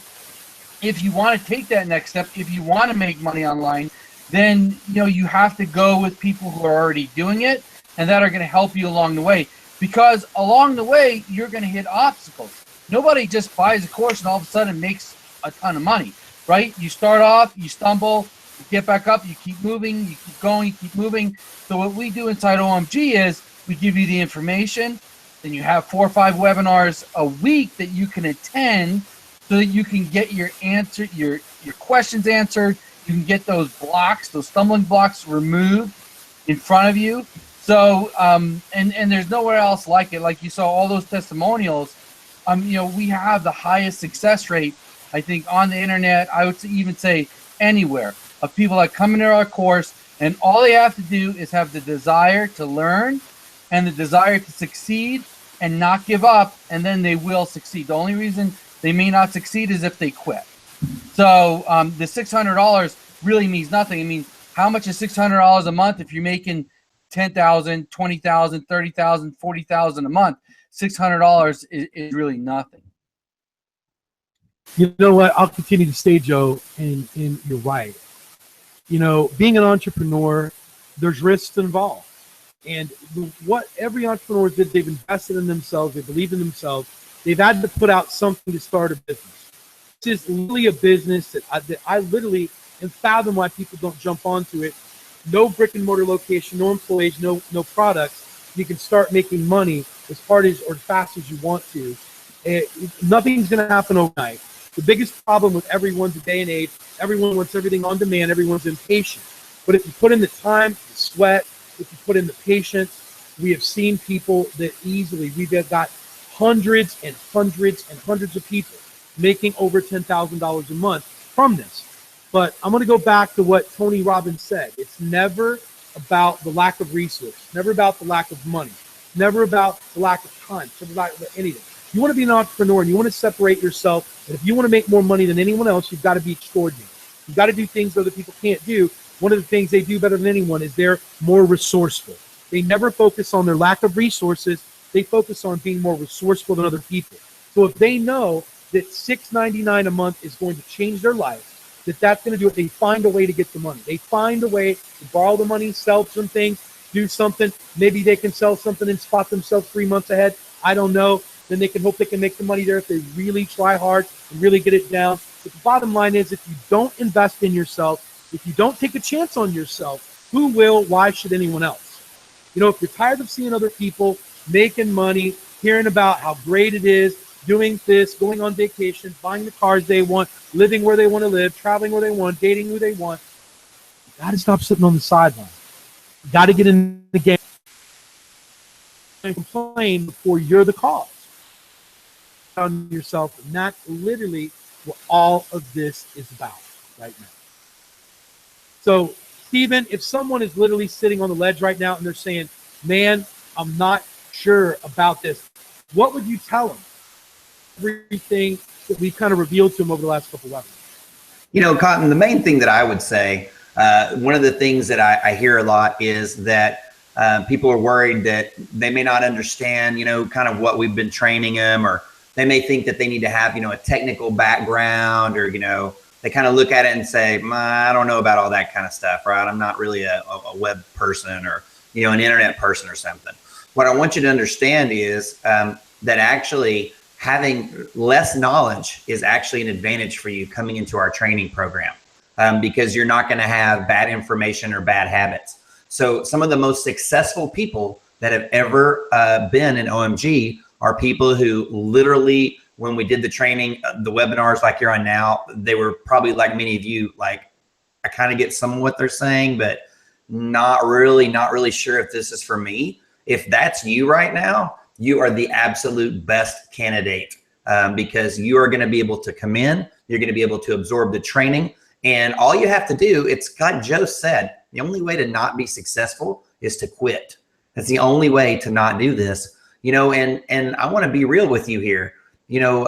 C: if you want to take that next step, if you want to make money online, then you have to go with people who are already doing it and that are going to help you along the way. Because along the way, you're going to hit obstacles. Nobody just buys a course and all of a sudden makes a ton of money, right? You start off, you stumble, you get back up, you keep moving, you keep going, you keep moving. So what we do inside OMG is we give you the information, then you have 4 or 5 webinars a week that you can attend so that you can get your questions answered. You can get those blocks, those stumbling blocks removed in front of you. So, and there's nowhere else like it. Like you saw all those testimonials, we have the highest success rate, I think, on the internet. I would even say anywhere of people that come into our course, and all they have to do is have the desire to learn and the desire to succeed and not give up, and then they will succeed. The only reason they may not succeed is if they quit. So the $600 really means nothing. It means, how much is $600 a month if you're making $10,000, $20,000, $30,000, $40,000 a month? $600 is really nothing.
B: You know what? I'll continue to say, Joe, and you're right. You know, being an entrepreneur, there's risks involved. And what every entrepreneur did, they've invested in themselves, they believe in themselves, they've had to put out something to start a business. This is literally a business that I literally can fathom why people don't jump onto it. No brick and mortar location, no employees, no products. You can start making money as hard as or as fast as you want to. Nothing's going to happen overnight. The biggest problem with everyone's day and age, everyone wants everything on demand, everyone's impatient. But if you put in the time, the sweat, if you put in the patience, we have seen people that easily, we've got hundreds and hundreds and hundreds of people making over $10,000 a month from this. But I'm going to go back to what Tony Robbins said. It's never about the lack of resources, never about the lack of money, never about the lack of time, it's never about anything. You want to be an entrepreneur and you want to separate yourself, and if you want to make more money than anyone else, you've got to be extraordinary. You've got to do things that other people can't do. One of the things they do better than anyone is they're more resourceful. They never focus on their lack of resources. They focus on being more resourceful than other people. So if they know that $6.99 a month is going to change their life, that's going to do it, they find a way to get the money. They find a way to borrow the money, sell some things, do something. Maybe they can sell something and spot themselves 3 months ahead. I don't know. Then they can hope they can make the money there if they really try hard and really get it down. But the bottom line is, if you don't invest in yourself, if you don't take a chance on yourself, who will? Why should anyone else? You know, if you're tired of seeing other people making money, hearing about how great it is, doing this, going on vacation, buying the cars they want, living where they want to live, traveling where they want, dating who they want, you got to stop sitting on the sideline. You got to get in the game and complain before you're the cause. On yourself, and that's literally what all of this is about right now. So, Stephen, if someone is literally sitting on the ledge right now and they're saying, man, I'm not sure about this, what would you tell them? Everything that we've kind of revealed to them over the last couple of webinars.
D: You know, Cotton, the main thing that I would say, one of the things that I hear a lot is that people are worried that they may not understand, you know, kind of what we've been training them, or they may think that they need to have, you know, a technical background, or, you know, they kind of look at it and say, I don't know about all that kind of stuff, right? I'm not really a web person, or, you know, an internet person or something. What I want you to understand is that actually having less knowledge is actually an advantage for you coming into our training program, because you're not going to have bad information or bad habits. So some of the most successful people that have ever been in OMG are people who literally, when we did the training, the webinars like you're on now, they were probably like many of you, like, I kind of get some of what they're saying, but not really sure if this is for me. If that's you right now, you are the absolute best candidate, because you are going to be able to come in, you're going to be able to absorb the training, and all you have to do, it's like Joe said, the only way to not be successful is to quit. That's the only way to not do this. You know, and I want to be real with you here. You know,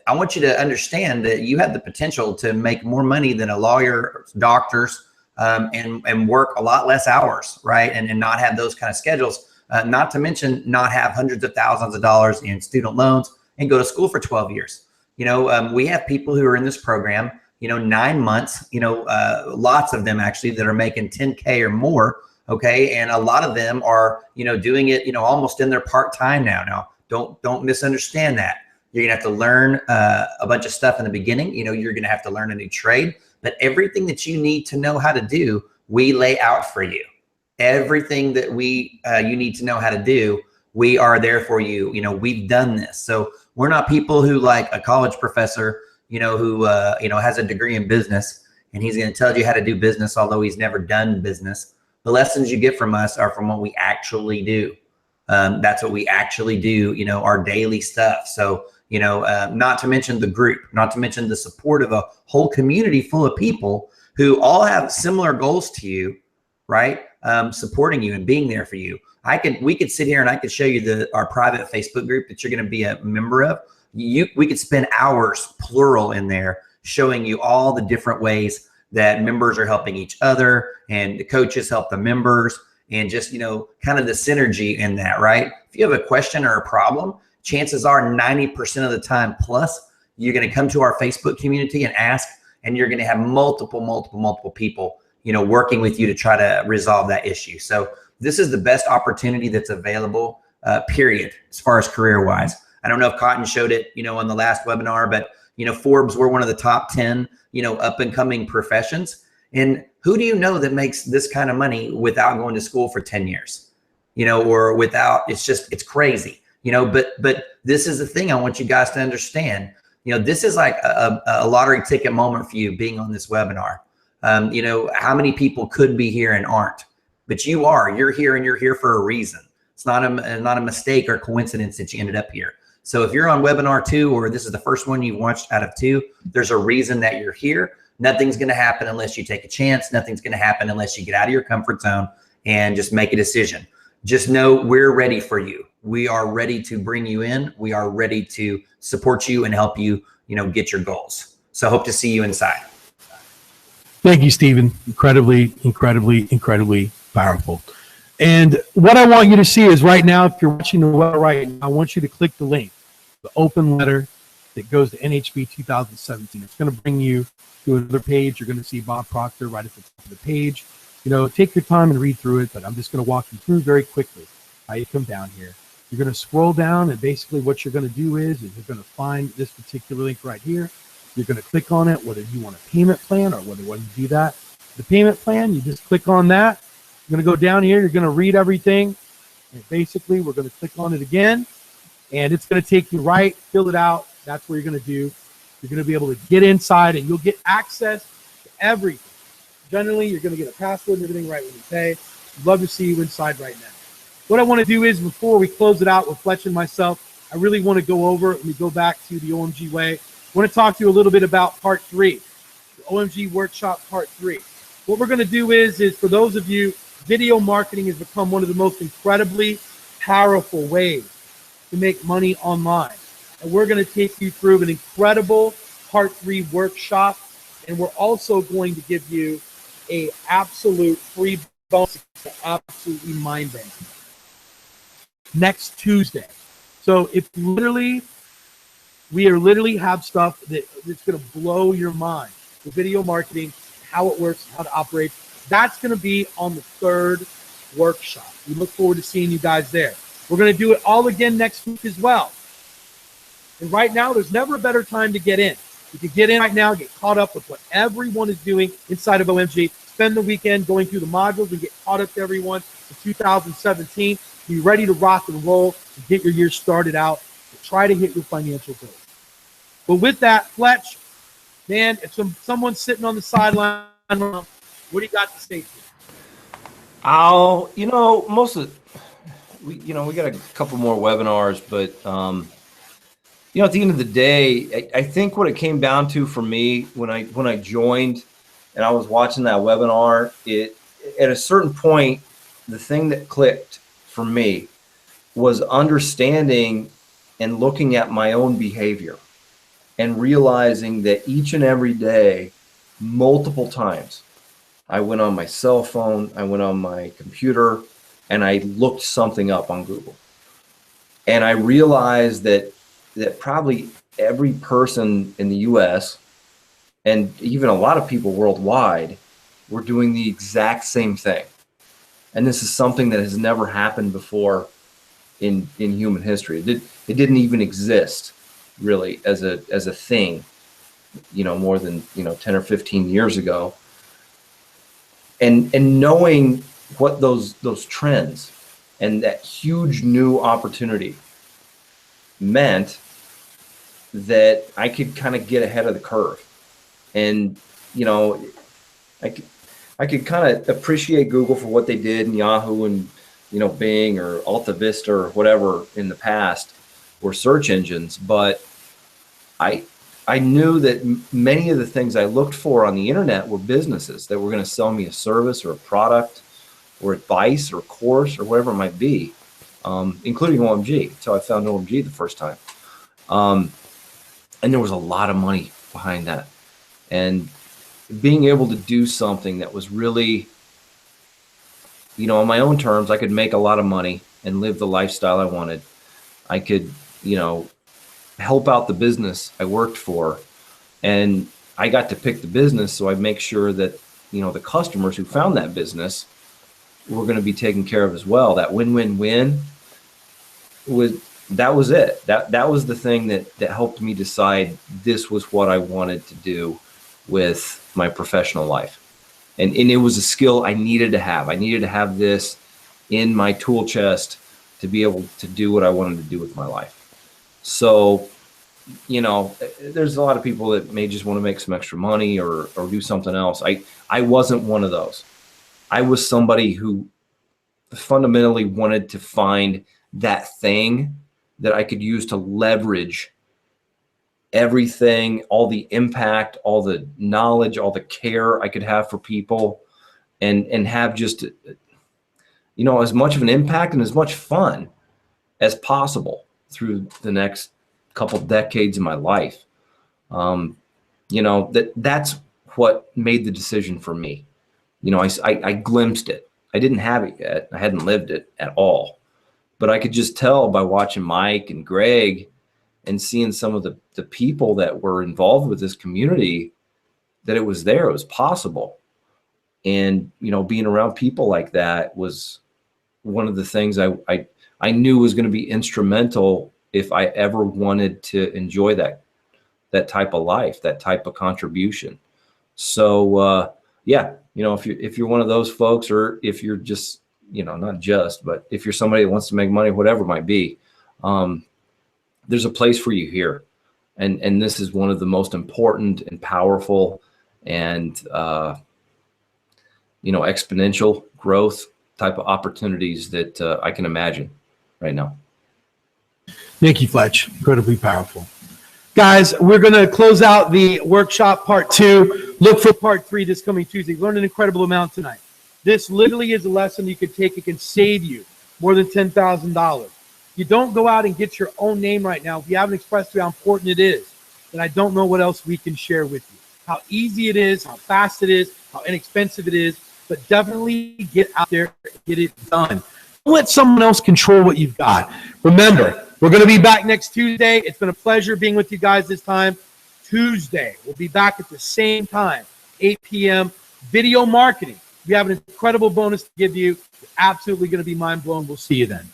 D: I want you to understand that you have the potential to make more money than a lawyer, doctors, and work a lot less hours, right? And not have those kind of schedules, not to mention not have hundreds of thousands of dollars in student loans and go to school for 12 years. You know, we have people who are in this program, you know, 9 months, you know, lots of them actually that are making 10K or more. Okay. And a lot of them are, you know, doing it, you know, almost in their part-time now. Now, don't misunderstand that. You're going to have to learn a bunch of stuff in the beginning. You know, you're going to have to learn a new trade, but everything that you need to know how to do, we lay out for you. Everything that you need to know how to do, we are there for you. You know, we've done this. So we're not people who, like a college professor, you know, who, you know, has a degree in business and he's going to tell you how to do business, although he's never done business. The lessons you get from us are from what we actually do. That's what we actually do, you know, our daily stuff. So, you know, not to mention the group, not to mention the support of a whole community full of people who all have similar goals to you, right? Supporting you and being there for you. We could sit here and I could show you our private Facebook group that you're going to be a member of. We could spend hours, plural, in there showing you all the different ways that members are helping each other and the coaches help the members, and just, kind of the synergy in that, right? If you have a question or a problem, chances are 90% of the time plus you're going to come to our Facebook community and ask, and you're going to have multiple people, working with you to try to resolve that issue. So this is the best opportunity that's available, period, as far as career-wise. I don't know if Cotton showed it, on the last webinar, but, Forbes, we're one of the top 10, up and coming professions. And who do you know that makes this kind of money without going to school for 10 years, or without, it's crazy, but this is the thing I want you guys to understand. This is like a lottery ticket moment for you being on this webinar. How many people could be here and aren't, but you're here, and you're here for a reason. It's not a mistake or coincidence that you ended up here. So if you're on webinar 2, or this is the first one you've watched out of 2, there's a reason that you're here. Nothing's going to happen unless you take a chance. Nothing's going to happen unless you get out of your comfort zone and just make a decision. Just know we're ready for you. We are ready to bring you in. We are ready to support you and help you, get your goals. So hope to see you inside.
B: Thank you, Stephen. Incredibly powerful. And what I want you to see is right now, if you're watching the webinar right now, I want you to click the link, the open letter that goes to NHB 2017. It's going to bring you to another page. You're going to see Bob Proctor right at the top of the page. Take your time and read through it, but I'm just going to walk you through very quickly how you come down here. You're going to scroll down, and basically what you're going to do is you're going to find this particular link right here. You're going to click on it, whether you want a payment plan or whether you want to do that. The payment plan, you just click on that. You're going to go down here. You're going to read everything. And basically, we're going to click on it again, and it's going to take you right, fill it out. That's what you're going to do. You're going to be able to get inside, and you'll get access to everything. Generally, you're going to get a password and everything right when you pay. I'd love to see you inside right now. What I want to do is, before we close it out with Fletcher and myself, I really want to go over, let me go back to the OMG way. I want to talk to you a little bit about part 3, the OMG workshop part 3. What we're going to do is for those of you, video marketing has become one of the most incredibly powerful ways to make money online. And we're going to take you through an incredible part 3 workshop. And we're also going to give you a absolute free bonus, absolutely mind-bending, next Tuesday. So we literally have stuff that's going to blow your mind. The video marketing, how it works, how to operate. That's going to be on the 3rd workshop. We look forward to seeing you guys there. We're going to do it all again next week as well. And right now, there's never a better time to get in. You can get in right now, get caught up with what everyone is doing inside of OMG. Spend the weekend going through the modules and get caught up to everyone in 2017. Be ready to rock and roll and get your year started out and try to hit your financial goals. But with that, Fletch, man, if someone's sitting on the sideline, what do you got to say to them?
A: Most of we got a couple more webinars, but at the end of the day, I think what it came down to for me when I joined and I was watching that webinar, at a certain point, the thing that clicked for me was understanding and looking at my own behavior and realizing that each and every day, multiple times, I went on my cell phone, I went on my computer, and I looked something up on Google. And I realized that probably every person in the US and even a lot of people worldwide were doing the exact same thing. And this is something that has never happened before in human history. It didn't even exist really as a thing, more than 10 or 15 years ago. And knowing what those trends and that huge new opportunity meant, that I could kind of get ahead of the curve. And I could kind of appreciate Google for what they did, and Yahoo and Bing or Alta Vista or whatever in the past were search engines, but I I knew that many of the things I looked for on the internet were businesses that were going to sell me a service or a product or advice or a course or whatever it might be, including OMG. Until I found OMG the first time. And there was a lot of money behind that. And being able to do something that was really, on my own terms, I could make a lot of money and live the lifestyle I wanted. I could, help out the business I worked for, and I got to pick the business. So I'd make sure that, the customers who found that business were going to be taken care of as well. That win-win-win that was it. That was the thing that helped me decide this was what I wanted to do with my professional life. And it was a skill I needed to have. I needed to have this in my tool chest to be able to do what I wanted to do with my life. So, there's a lot of people that may just want to make some extra money or do something else. I wasn't one of those. I was somebody who fundamentally wanted to find that thing that I could use to leverage everything, all the impact, all the knowledge, all the care I could have for people, and have just, as much of an impact and as much fun as possible through the next couple decades of my life. That's what made the decision for me. I glimpsed it. I didn't have it yet. I hadn't lived it at all. But I could just tell by watching Mike and Greg and seeing some of the people that were involved with this community that it was there, it was possible. And, being around people like that was one of the things I knew was going to be instrumental if I ever wanted to enjoy that type of life, that type of contribution. So, if you're one of those folks, or if you're just, not just, but if you're somebody that wants to make money, whatever it might be, there's a place for you here. And this is one of the most important and powerful and, exponential growth type of opportunities that I can imagine right now.
B: Thank you, Fletch. Incredibly powerful. Guys, we're going to close out the workshop part 2. Look for part 3 this coming Tuesday. Learn an incredible amount tonight. This literally is a lesson you could take. It can save you more than $10,000. You don't go out and get your own name right now. If you haven't expressed to you how important it is, then I don't know what else we can share with you. How easy it is, how fast it is, how inexpensive it is, but definitely get out there and get it done. Don't let someone else control what you've got. Remember, we're going to be back next Tuesday. It's been a pleasure being with you guys this time. Tuesday, we'll be back at the same time, 8 p.m. Video marketing. We have an incredible bonus to give you. You're absolutely going to be mind blown. We'll see you then.